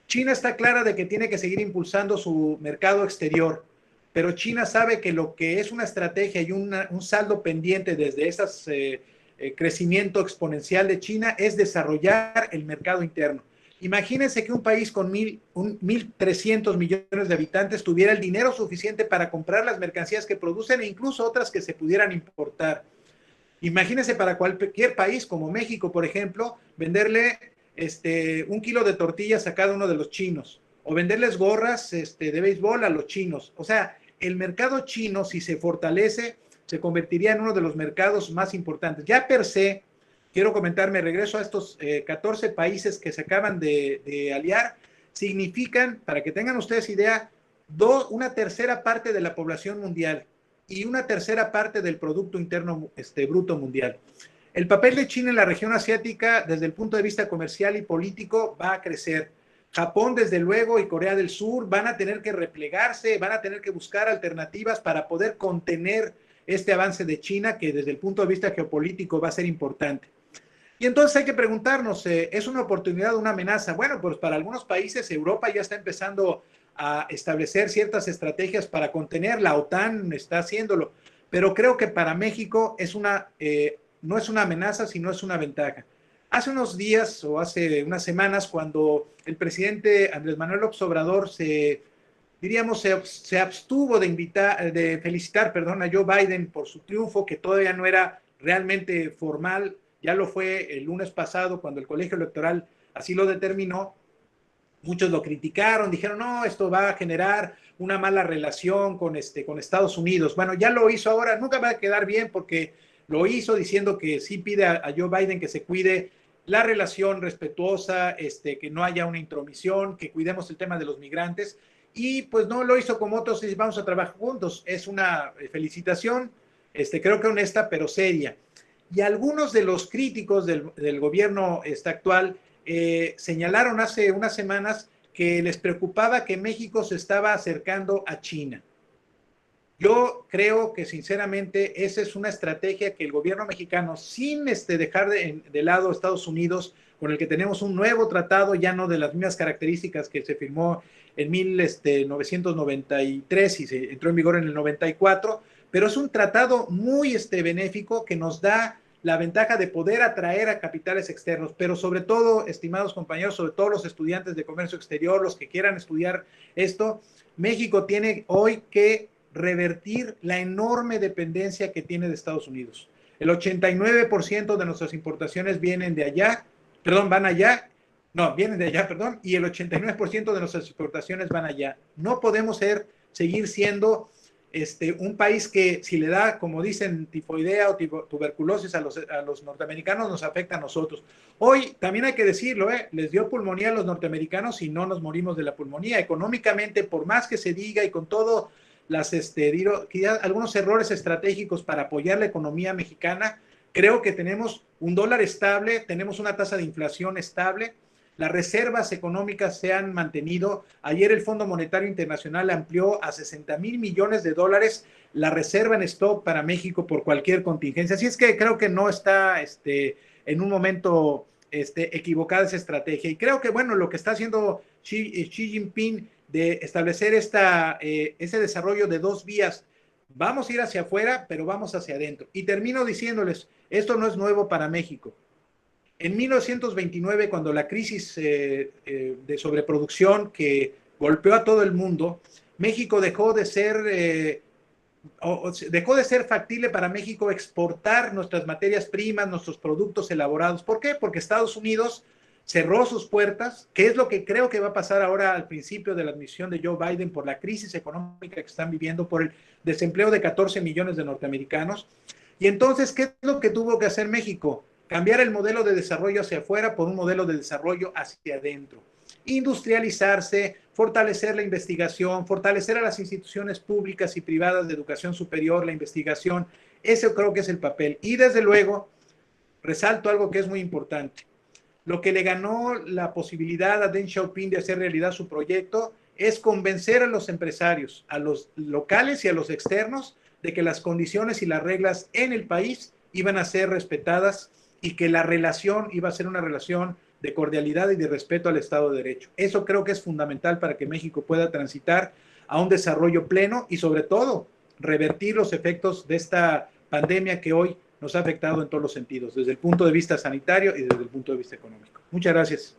China está clara de que tiene que seguir impulsando su mercado exterior, pero China sabe que lo que es una estrategia y un saldo pendiente desde ese crecimiento exponencial de China es desarrollar el mercado interno. Imagínense que un país con 1.300 millones de habitantes tuviera el dinero suficiente para comprar las mercancías que producen e incluso otras que se pudieran importar. Imagínense para cualquier país como México, por ejemplo, venderle 1 kilo de tortillas a cada uno de los chinos, o venderles gorras de béisbol a los chinos. O sea, el mercado chino, si se fortalece, se convertiría en uno de los mercados más importantes. Ya per se, quiero comentar, me regreso a estos 14 países que se acaban de aliar, significan, para que tengan ustedes idea, una tercera parte de la población mundial y una tercera parte del Producto Interno Bruto mundial. El papel de China en la región asiática, desde el punto de vista comercial y político, va a crecer. Japón, desde luego, y Corea del Sur van a tener que replegarse, van a tener que buscar alternativas para poder contener este avance de China, que desde el punto de vista geopolítico va a ser importante. Y entonces hay que preguntarnos, ¿es una oportunidad o una amenaza? Bueno, pues para algunos países, Europa ya está empezando a establecer ciertas estrategias para contener, la OTAN está haciéndolo, pero creo que para México no es una amenaza, sino es una ventaja. Hace unos días o hace unas semanas, cuando el presidente Andrés Manuel López Obrador se abstuvo de felicitar, a Joe Biden por su triunfo, que todavía no era realmente formal, ya lo fue el lunes pasado cuando el colegio electoral así lo determinó. Muchos lo criticaron, dijeron, no, esto va a generar una mala relación con Estados Unidos. Bueno, ya lo hizo ahora, nunca va a quedar bien porque lo hizo diciendo que sí pide a Joe Biden que se cuide la relación respetuosa, que no haya una intromisión, que cuidemos el tema de los migrantes. Y pues no lo hizo como otros y vamos a trabajar juntos. Es una felicitación, creo que honesta, pero seria. Y algunos de los críticos del gobierno actual señalaron hace unas semanas que les preocupaba que México se estaba acercando a China. Yo creo que sinceramente esa es una estrategia que el gobierno mexicano, sin dejar de lado a Estados Unidos, con el que tenemos un nuevo tratado, ya no de las mismas características que se firmó en 1993 y se entró en vigor en el 94, pero es un tratado muy benéfico que nos da la ventaja de poder atraer a capitales externos, pero sobre todo, estimados compañeros, sobre todo los estudiantes de comercio exterior, los que quieran estudiar esto, México tiene hoy que revertir la enorme dependencia que tiene de Estados Unidos. El 89% de nuestras importaciones vienen de allá, vienen de allá, y el 89% de nuestras exportaciones van allá. No podemos seguir siendo un país que si le da, como dicen, tifoidea o tuberculosis a los norteamericanos, nos afecta a nosotros. Hoy, también hay que decirlo, les dio pulmonía a los norteamericanos y no nos morimos de la pulmonía. Económicamente, por más que se diga y con todo algunos errores estratégicos para apoyar la economía mexicana, creo que tenemos un dólar estable, tenemos una tasa de inflación estable, las reservas económicas se han mantenido. Ayer el Fondo Monetario Internacional amplió a 60,000 millones de dólares la reserva en stock para México por cualquier contingencia. Así es que creo que no está en un momento equivocada esa estrategia. Y creo que, bueno, lo que está haciendo Xi Jinping de establecer ese desarrollo de dos vías, vamos a ir hacia afuera, pero vamos hacia adentro. Y termino diciéndoles, esto no es nuevo para México. En 1929, cuando la crisis de sobreproducción que golpeó a todo el mundo, México dejó de ser factible para México exportar nuestras materias primas, nuestros productos elaborados. ¿Por qué? Porque Estados Unidos cerró sus puertas, que es lo que creo que va a pasar ahora al principio de la admisión de Joe Biden por la crisis económica que están viviendo, por el desempleo de 14 millones de norteamericanos. Y entonces, ¿qué es lo que tuvo que hacer México? Cambiar el modelo de desarrollo hacia afuera por un modelo de desarrollo hacia adentro. Industrializarse, fortalecer la investigación, fortalecer a las instituciones públicas y privadas de educación superior, la investigación. Ese creo que es el papel. Y desde luego, resalto algo que es muy importante. Lo que le ganó la posibilidad a Deng Xiaoping de hacer realidad su proyecto es convencer a los empresarios, a los locales y a los externos, de que las condiciones y las reglas en el país iban a ser respetadas y que la relación iba a ser una relación de cordialidad y de respeto al Estado de Derecho. Eso creo que es fundamental para que México pueda transitar a un desarrollo pleno y sobre todo revertir los efectos de esta pandemia que hoy nos ha afectado en todos los sentidos, desde el punto de vista sanitario y desde el punto de vista económico. Muchas gracias.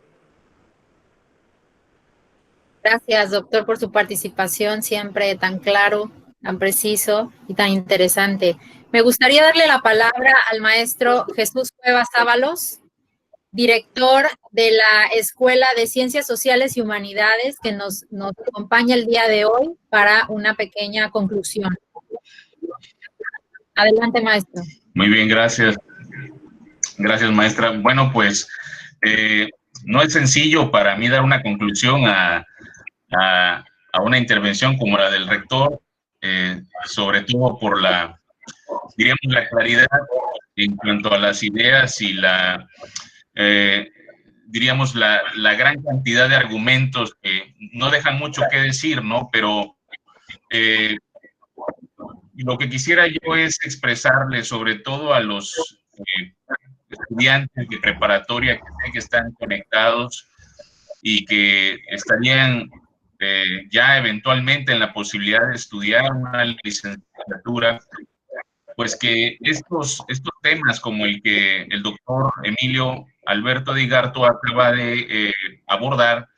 Gracias, doctor, por su participación, siempre tan claro, tan preciso y tan interesante. Me gustaría darle la palabra al maestro Jesús Cuevas Ábalos. director de la Escuela de Ciencias Sociales y Humanidades, que nos acompaña el día de hoy para una pequeña conclusión. Adelante, maestro. Muy bien, gracias. Gracias, maestra. Bueno, pues no es sencillo para mí dar una conclusión a una intervención como la del rector, sobre todo por diríamos, la claridad en cuanto a las ideas y diríamos, la gran cantidad de argumentos que no dejan mucho que decir, ¿no? Pero lo que quisiera yo es expresarle, sobre todo a los estudiantes de preparatoria que sé que están conectados y que estarían ya eventualmente en la posibilidad de estudiar una licenciatura, pues que estos temas como el que el doctor Emilio Alberto de Igarto acaba de abordar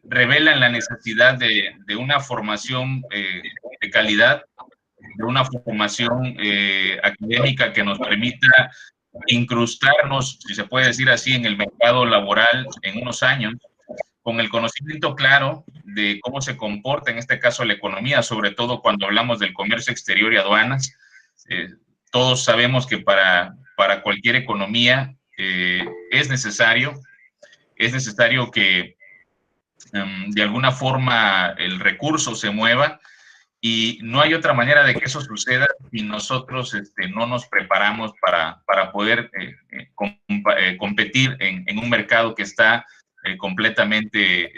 revelan la necesidad de una formación de calidad, de una formación académica que nos permita incrustarnos, si se puede decir así, en el mercado laboral en unos años, con el conocimiento claro de cómo se comporta, en este caso, la economía, sobre todo cuando hablamos del comercio exterior y aduanas. Todos sabemos que para cualquier economía es necesario que de alguna forma el recurso se mueva, y no hay otra manera de que eso suceda si nosotros no nos preparamos para poder competir en un mercado que está completamente,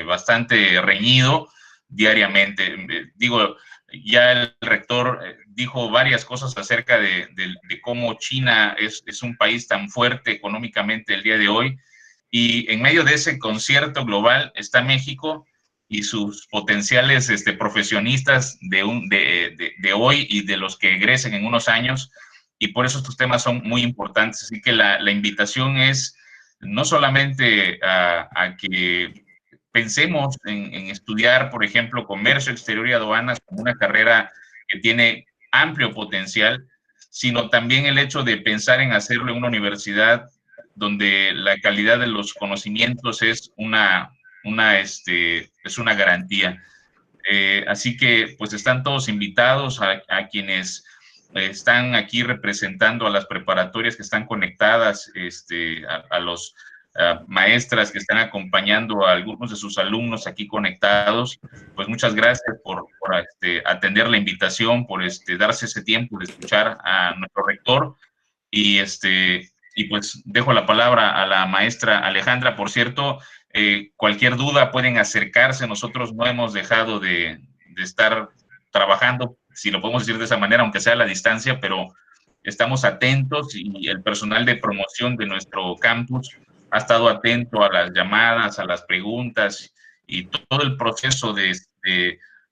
bastante reñido diariamente. Digo, ya el rector dijo varias cosas acerca de cómo China es un país tan fuerte económicamente el día de hoy, y en medio de ese concierto global está México y sus potenciales profesionistas de hoy y de los que egresen en unos años, y por eso estos temas son muy importantes. Así que la invitación es no solamente a que pensemos en estudiar, por ejemplo, comercio exterior y aduanas como una carrera que tiene amplio potencial, sino también el hecho de pensar en hacerlo en una universidad donde la calidad de los conocimientos es una garantía. Así que pues están todos invitados a quienes están aquí representando a las preparatorias que están conectadas, a los maestras que están acompañando a algunos de sus alumnos aquí conectados. Pues muchas gracias por atender la invitación, por darse ese tiempo de escuchar a nuestro rector, y pues dejo la palabra a la maestra Alejandra. Por cierto, cualquier duda pueden acercarse. Nosotros no hemos dejado de estar trabajando, si lo podemos decir de esa manera, aunque sea a la distancia, pero estamos atentos, y el personal de promoción de nuestro campus ha estado atento a las llamadas, a las preguntas, y todo el proceso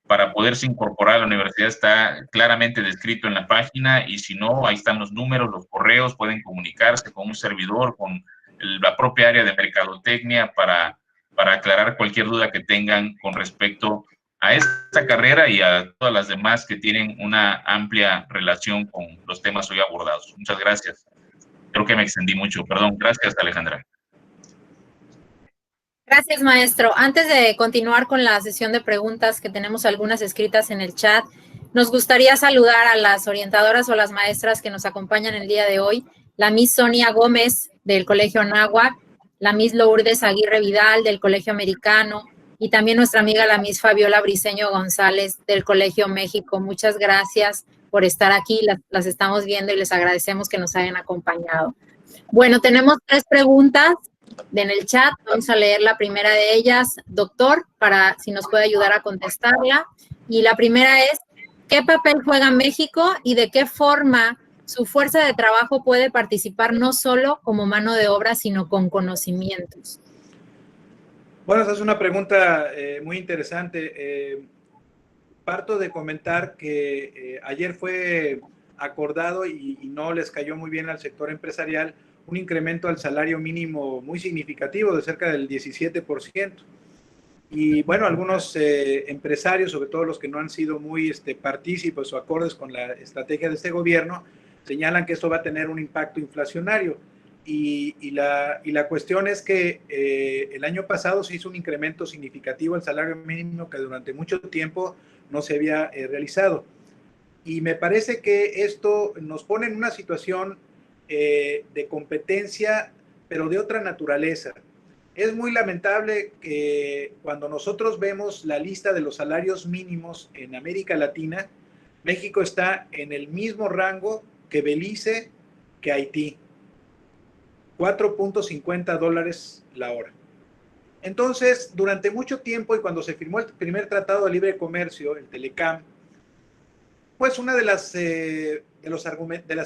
para poderse incorporar a la universidad está claramente descrito en la página, y si no, ahí están los números, los correos, pueden comunicarse con un servidor, con la propia área de mercadotecnia para aclarar cualquier duda que tengan con respecto a esta carrera y a todas las demás que tienen una amplia relación con los temas hoy abordados. Muchas gracias. Creo que me extendí mucho. Perdón. Gracias, Alejandra. Gracias, maestro. Antes de continuar con la sesión de preguntas, que tenemos algunas escritas en el chat, nos gustaría saludar a las orientadoras o las maestras que nos acompañan el día de hoy. La Miss Sonia Gómez, del Colegio Anáhuac, la Miss Lourdes Aguirre Vidal, del Colegio Americano, y también nuestra amiga la Miss Fabiola Briceño González, del Colegio México. Muchas gracias por estar aquí. Las estamos viendo y les agradecemos que nos hayan acompañado. Bueno, tenemos 3 preguntas en el chat. Vamos a leer la primera de ellas, doctor, para si nos puede ayudar a contestarla. Y la primera es, ¿qué papel juega México y de qué forma su fuerza de trabajo puede participar no solo como mano de obra, sino con conocimientos? Bueno, esa es una pregunta muy interesante. Parto de comentar que ayer fue acordado y no les cayó muy bien al sector empresarial un incremento al salario mínimo muy significativo de cerca del 17%. Y bueno, algunos empresarios, sobre todo los que no han sido muy partícipes o acordes con la estrategia de este gobierno, señalan que esto va a tener un impacto inflacionario. y la cuestión es que el año pasado se hizo un incremento significativo al salario mínimo que durante mucho tiempo no se había realizado. Y me parece que esto nos pone en una situación de competencia, pero de otra naturaleza. Es muy lamentable que cuando nosotros vemos la lista de los salarios mínimos en América Latina, México está en el mismo rango que Belice, que Haití. $4.50 la hora. Entonces, durante mucho tiempo y cuando se firmó el primer Tratado de Libre Comercio, el Telecam, pues una de las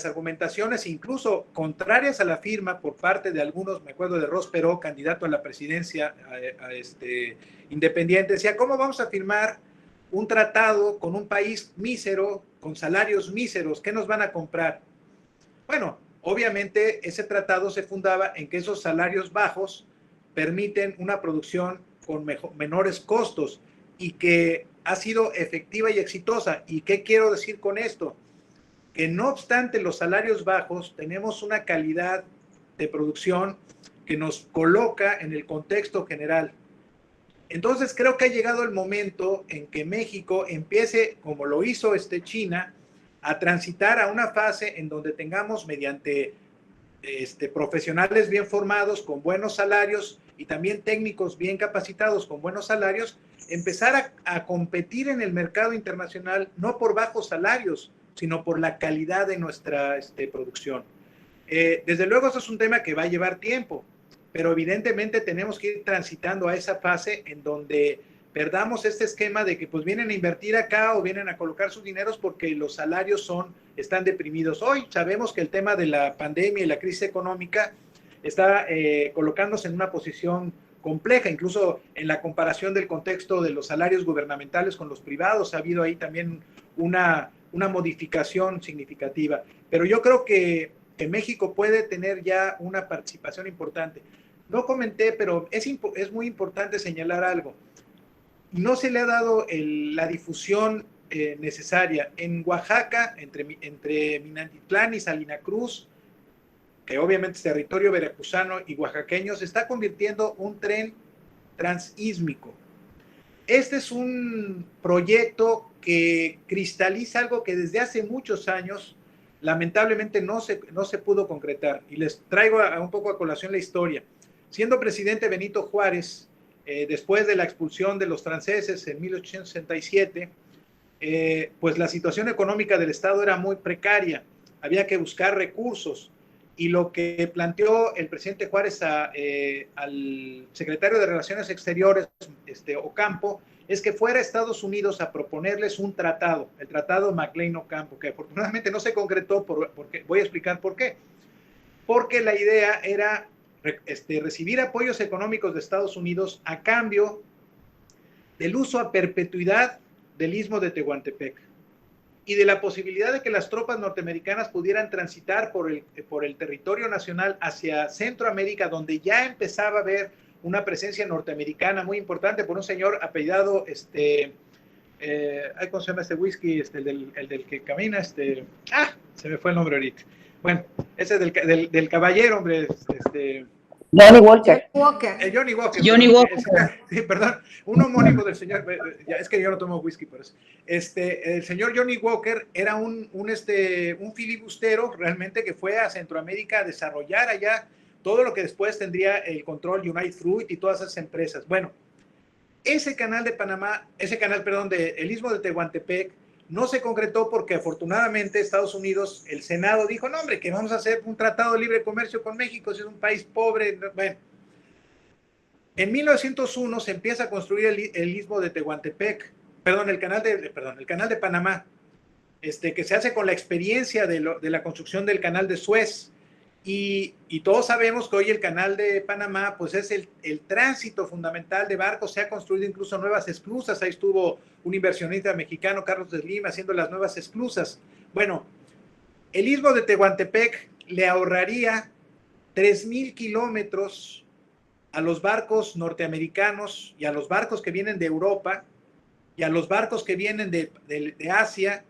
argumentaciones, incluso contrarias a la firma por parte de algunos, me acuerdo de Ross Perot, candidato a la presidencia independiente, decía, ¿cómo vamos a firmar un tratado con un país mísero, con salarios míseros? ¿Qué nos van a comprar? Bueno, obviamente ese tratado se fundaba en que esos salarios bajos permiten una producción con menores costos y que ha sido efectiva y exitosa. ¿Y qué quiero decir con esto? Que no obstante los salarios bajos, tenemos una calidad de producción que nos coloca en el contexto general. Entonces creo que ha llegado el momento en que México empiece, como lo hizo China, a transitar a una fase en donde tengamos mediante profesionales bien formados, con buenos salarios y también técnicos bien capacitados con buenos salarios, empezar a competir en el mercado internacional, no por bajos salarios, sino por la calidad de nuestra producción. Desde luego, eso es un tema que va a llevar tiempo, pero evidentemente tenemos que ir transitando a esa fase en donde perdamos este esquema de que pues vienen a invertir acá o vienen a colocar sus dineros porque los salarios están deprimidos. Hoy sabemos que el tema de la pandemia y la crisis económica está colocándose en una posición compleja, incluso en la comparación del contexto de los salarios gubernamentales con los privados, ha habido ahí también una modificación significativa. Pero yo creo que México puede tener ya una participación importante. No comenté, pero es muy importante señalar algo. No se le ha dado la difusión necesaria. En Oaxaca, entre Minatitlán y Salina Cruz, que obviamente es territorio veracruzano y oaxaqueño, se está convirtiendo un tren transísmico. Este es un proyecto que cristaliza algo que desde hace muchos años lamentablemente no se pudo concretar. Y les traigo un poco a colación la historia. Siendo presidente Benito Juárez, después de la expulsión de los franceses en 1867, pues la situación económica del Estado era muy precaria, había que buscar recursos, y lo que planteó el presidente Juárez al secretario de Relaciones Exteriores, Ocampo, es que fuera a Estados Unidos a proponerles un tratado, el tratado McLean-Ocampo, que afortunadamente no se concretó, porque voy a explicar por qué. Porque la idea era recibir apoyos económicos de Estados Unidos a cambio del uso a perpetuidad del Istmo de Tehuantepec y de la posibilidad de que las tropas norteamericanas pudieran transitar por el territorio nacional hacia Centroamérica, donde ya empezaba a haber una presencia norteamericana muy importante por un señor apellidado, ¿cómo se llama este whisky? El del que camina, se me fue el nombre ahorita. Bueno, ese del caballero, hombre, Johnny Walker. Johnny Walker. Johnny Walker. Sí, perdón, un homónimo del señor, es que yo no tomo whisky por eso. El señor Johnny Walker era un filibustero realmente que fue a Centroamérica a desarrollar allá todo lo que después tendría el control United Fruit y todas esas empresas. Bueno, ese canal de Panamá, el Istmo de Tehuantepec, no se concretó porque afortunadamente Estados Unidos, el Senado dijo, no hombre, que vamos a hacer un tratado de libre comercio con México, si es un país pobre. Bueno, en 1901 se empieza a construir el Istmo de Tehuantepec, el canal de Panamá, que se hace con la experiencia de la construcción del canal de Suez. Y todos sabemos que hoy el canal de Panamá pues es el tránsito fundamental de barcos, se ha construido incluso nuevas esclusas, ahí estuvo un inversionista mexicano, Carlos de Slim, haciendo las nuevas esclusas. Bueno, el Istmo de Tehuantepec le ahorraría 3,000 kilómetros a los barcos norteamericanos y a los barcos que vienen de Europa y a los barcos que vienen de Asia,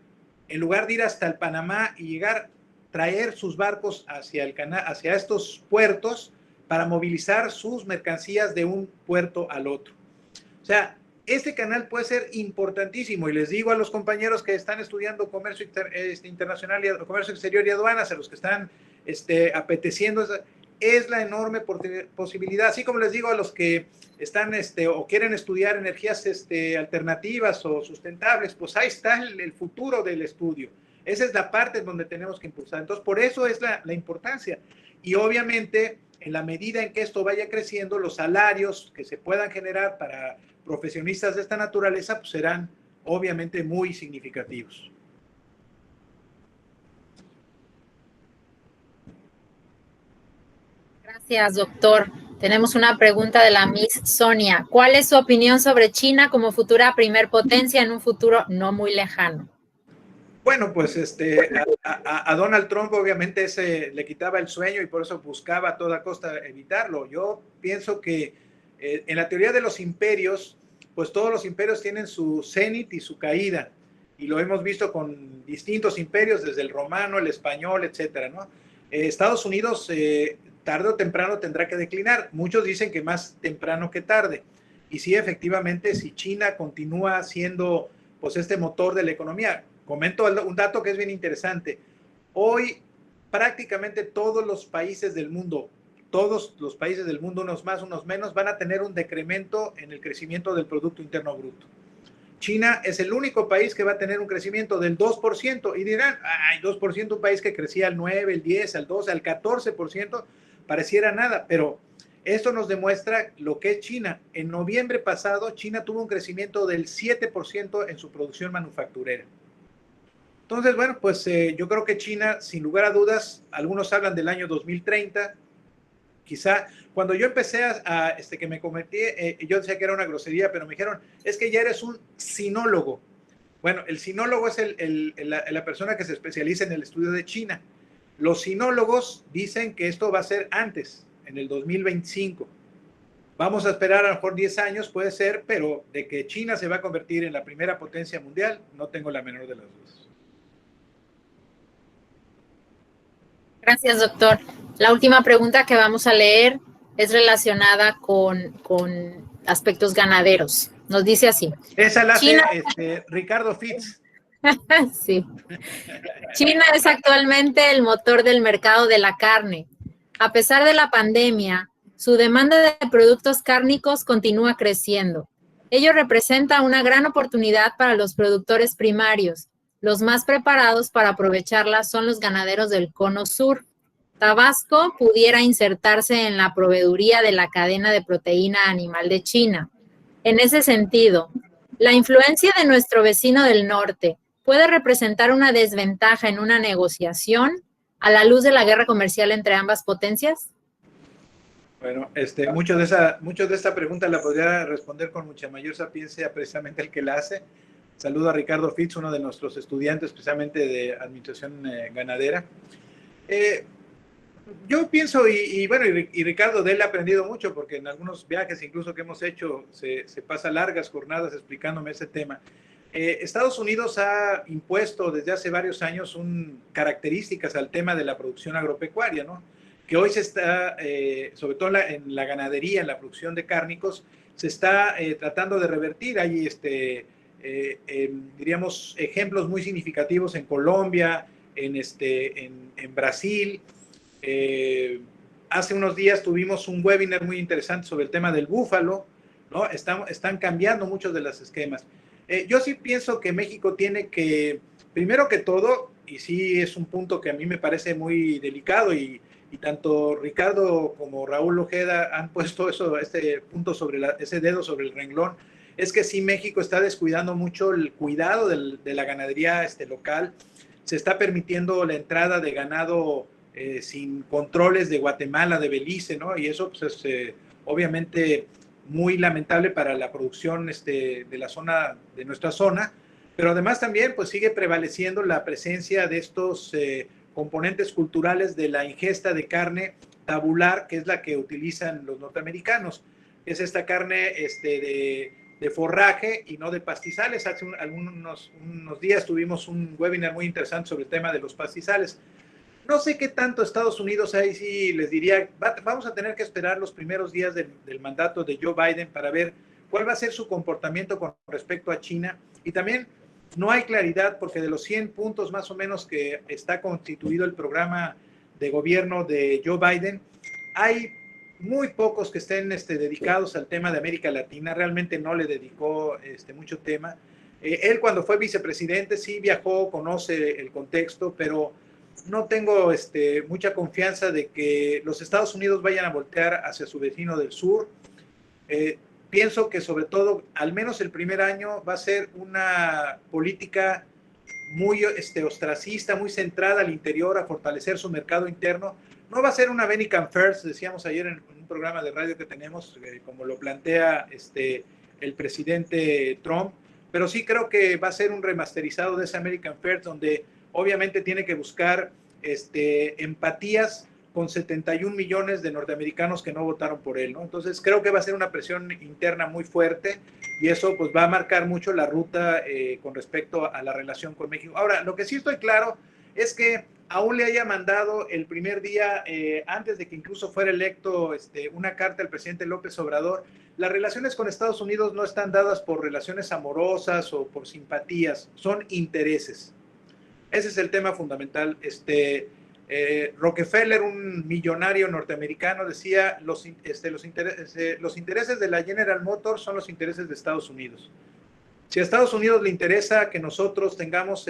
en lugar de ir hasta el Panamá y llegar traer sus barcos hacia el canal, hacia estos puertos para movilizar sus mercancías de un puerto al otro. O sea, este canal puede ser importantísimo, y les digo a los compañeros que están estudiando comercio internacional, y comercio exterior y aduanas, a los que están apeteciendo, es la enorme posibilidad, así como les digo a los que están o quieren estudiar energías alternativas o sustentables, pues ahí está el futuro del estudio. Esa es la parte en donde tenemos que impulsar. Entonces, por eso es la importancia. Y obviamente, en la medida en que esto vaya creciendo, los salarios que se puedan generar para profesionistas de esta naturaleza, pues serán obviamente muy significativos. Gracias, doctor. Tenemos una pregunta de la Miss Sonia. ¿Cuál es su opinión sobre China como futura primer potencia en un futuro no muy lejano? Bueno, pues a Donald Trump obviamente le quitaba el sueño y por eso buscaba a toda costa evitarlo. Yo pienso que en la teoría de los imperios, pues todos los imperios tienen su cenit y su caída, y lo hemos visto con distintos imperios, desde el romano, el español, etcétera, ¿no? Estados Unidos tarde o temprano tendrá que declinar. Muchos dicen que más temprano que tarde. Y sí, efectivamente, si China continúa siendo pues este motor de la economía. Comento un dato que es bien interesante. Hoy prácticamente todos los países del mundo, unos más, unos menos, van a tener un decremento en el crecimiento del Producto Interno Bruto. China es el único país que va a tener un crecimiento del 2%, y dirán, ay, 2%, un país que crecía al 9, el 10, al 12, al 14%, pareciera nada, pero esto nos demuestra lo que es China. En noviembre pasado, China tuvo un crecimiento del 7% en su producción manufacturera. Entonces, bueno, pues yo creo que China, sin lugar a dudas, algunos hablan del año 2030, quizá. Cuando yo empecé que me cometí, yo decía que era una grosería, pero me dijeron, es que ya eres un sinólogo. Bueno, el sinólogo es la persona que se especializa en el estudio de China. Los sinólogos dicen que esto va a ser antes, en el 2025. Vamos a esperar a lo mejor 10 años, puede ser, pero de que China se va a convertir en la primera potencia mundial, no tengo la menor de las dudas. Gracias, doctor. La última pregunta que vamos a leer es relacionada con aspectos ganaderos. Nos dice así. Esa la hace Ricardo Fitz. Sí. China es actualmente el motor del mercado de la carne. A pesar de la pandemia, su demanda de productos cárnicos continúa creciendo. Ello representa una gran oportunidad para los productores primarios. Los más preparados para aprovecharla son los ganaderos del Cono Sur. Tabasco pudiera insertarse en la proveeduría de la cadena de proteína animal de China. En ese sentido, la influencia de nuestro vecino del norte puede representar una desventaja en una negociación a la luz de la guerra comercial entre ambas potencias. Bueno, mucho de esta pregunta la podría responder con mucha mayor sapiencia precisamente el que la hace. Saludo a Ricardo Fitz, uno de nuestros estudiantes precisamente de administración ganadera. Yo pienso, y Ricardo, de él ha aprendido mucho, porque en algunos viajes incluso que hemos hecho se pasa largas jornadas explicándome ese tema. Estados Unidos ha impuesto desde hace varios años características al tema de la producción agropecuaria, ¿no? Que hoy se está, sobre todo en la ganadería, en la producción de cárnicos, se está tratando de revertir. Hay diríamos, ejemplos muy significativos en Colombia, en Brasil. Hace unos días tuvimos un webinar muy interesante sobre el tema del búfalo, ¿no? Están cambiando muchos de los esquemas. Yo sí pienso que México tiene que, primero que todo, y sí es un punto que a mí me parece muy delicado, y tanto Ricardo como Raúl Ojeda han puesto punto ese dedo sobre el renglón, es que sí México está descuidando mucho el cuidado de la ganadería local. Se está permitiendo la entrada de ganado sin controles de Guatemala, de Belice, ¿no? Y eso pues, es obviamente muy lamentable para la producción de nuestra zona, pero además también pues sigue prevaleciendo la presencia de estos componentes culturales de la ingesta de carne tabular, que es la que utilizan los norteamericanos. Es esta carne de forraje y no de pastizales. Hace unos días tuvimos un webinar muy interesante sobre el tema de los pastizales. No sé qué tanto Estados Unidos, ahí sí les diría, vamos a tener que esperar los primeros días del mandato de Joe Biden para ver cuál va a ser su comportamiento con respecto a China. Y también no hay claridad porque de los 100 puntos más o menos que está constituido el programa de gobierno de Joe Biden, hay muy pocos que estén dedicados al tema de América Latina. Realmente no le dedicó mucho tema. Él cuando fue vicepresidente sí viajó, conoce el contexto, pero no tengo mucha confianza de que los Estados Unidos vayan a voltear hacia su vecino del sur. Pienso que sobre todo, al menos el primer año, va a ser una política muy ostracista, muy centrada al interior, a fortalecer su mercado interno. No va a ser una American First, decíamos ayer en un programa de radio que tenemos, como lo plantea el presidente Trump, pero sí creo que va a ser un remasterizado de ese American First, donde obviamente tiene que buscar empatías con 71 millones de norteamericanos que no votaron por él, ¿no? Entonces creo que va a ser una presión interna muy fuerte y eso pues va a marcar mucho la ruta con respecto a la relación con México. Ahora, lo que sí estoy claro es que aún le haya mandado el primer día, antes de que incluso fuera electo, una carta al presidente López Obrador, las relaciones con Estados Unidos no están dadas por relaciones amorosas o por simpatías, son intereses. Ese es el tema fundamental. Rockefeller, un millonario norteamericano, decía los intereses de la General Motors son los intereses de Estados Unidos. Si a Estados Unidos le interesa que nosotros tengamos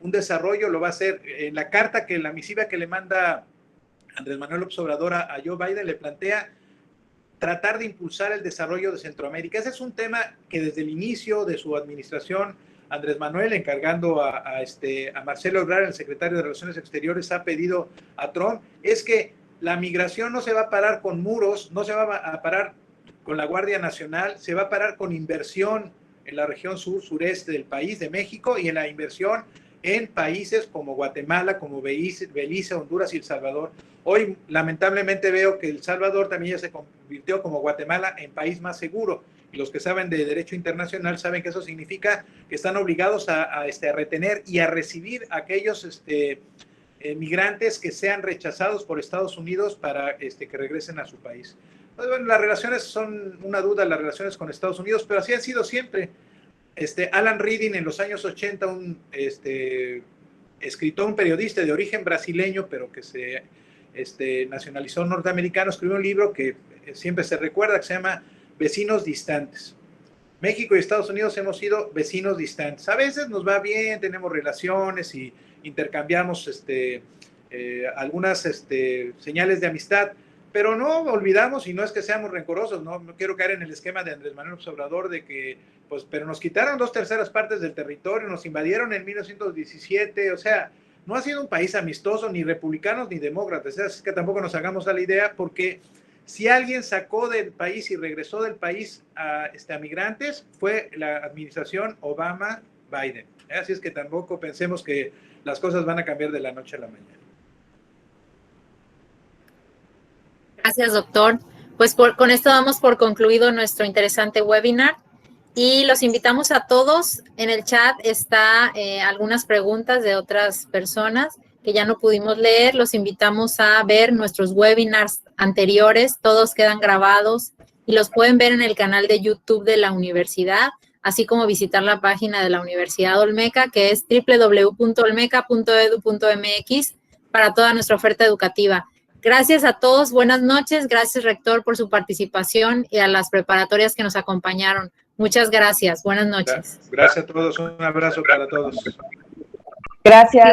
un desarrollo, lo va a hacer. La carta, la misiva que le manda Andrés Manuel López Obrador a Joe Biden le plantea tratar de impulsar el desarrollo de Centroamérica. Ese es un tema que desde el inicio de su administración, Andrés Manuel, encargando a Marcelo Ebrard, el secretario de Relaciones Exteriores, ha pedido a Trump, es que la migración no se va a parar con muros, no se va a parar con la Guardia Nacional, se va a parar con inversión en la región sur-sureste del país, de México, y en la inversión en países como Guatemala, como Belice, Honduras y El Salvador. Hoy, lamentablemente, veo que El Salvador también ya se convirtió, como Guatemala, en país más seguro. Y los que saben de derecho internacional saben que eso significa que están obligados a retener y a recibir a aquellos migrantes que sean rechazados por Estados Unidos para que regresen a su país. Pues, bueno, las relaciones son una duda, las relaciones con Estados Unidos, pero así han sido siempre. Alan Reading, en los años 80, un escritor, un periodista de origen brasileño, pero que se nacionalizó norteamericano, escribió un libro que siempre se recuerda, que se llama Vecinos Distantes. México y Estados Unidos hemos sido vecinos distantes. A veces nos va bien, tenemos relaciones y intercambiamos algunas señales de amistad, pero no olvidamos, y no es que seamos rencorosos, no quiero caer en el esquema de Andrés Manuel López Obrador de que, pues, pero nos quitaron 2/3 partes del territorio, nos invadieron en 1917, o sea, no ha sido un país amistoso, ni republicanos ni demócratas, es que tampoco nos hagamos a la idea, porque si alguien sacó del país y regresó del país a migrantes, fue la administración Obama-Biden. Así es que tampoco pensemos que las cosas van a cambiar de la noche a la mañana. Gracias, doctor. Pues con esto damos por concluido nuestro interesante webinar y los invitamos a todos. En el chat está algunas preguntas de otras personas que ya no pudimos leer. Los invitamos a ver nuestros webinars anteriores. Todos quedan grabados y los pueden ver en el canal de YouTube de la universidad, así como visitar la página de la Universidad Olmeca, que es www.olmeca.edu.mx, para toda nuestra oferta educativa. Gracias a todos, buenas noches, gracias rector por su participación y a las preparatorias que nos acompañaron. Muchas gracias, buenas noches. Gracias a todos, un abrazo para todos. Gracias.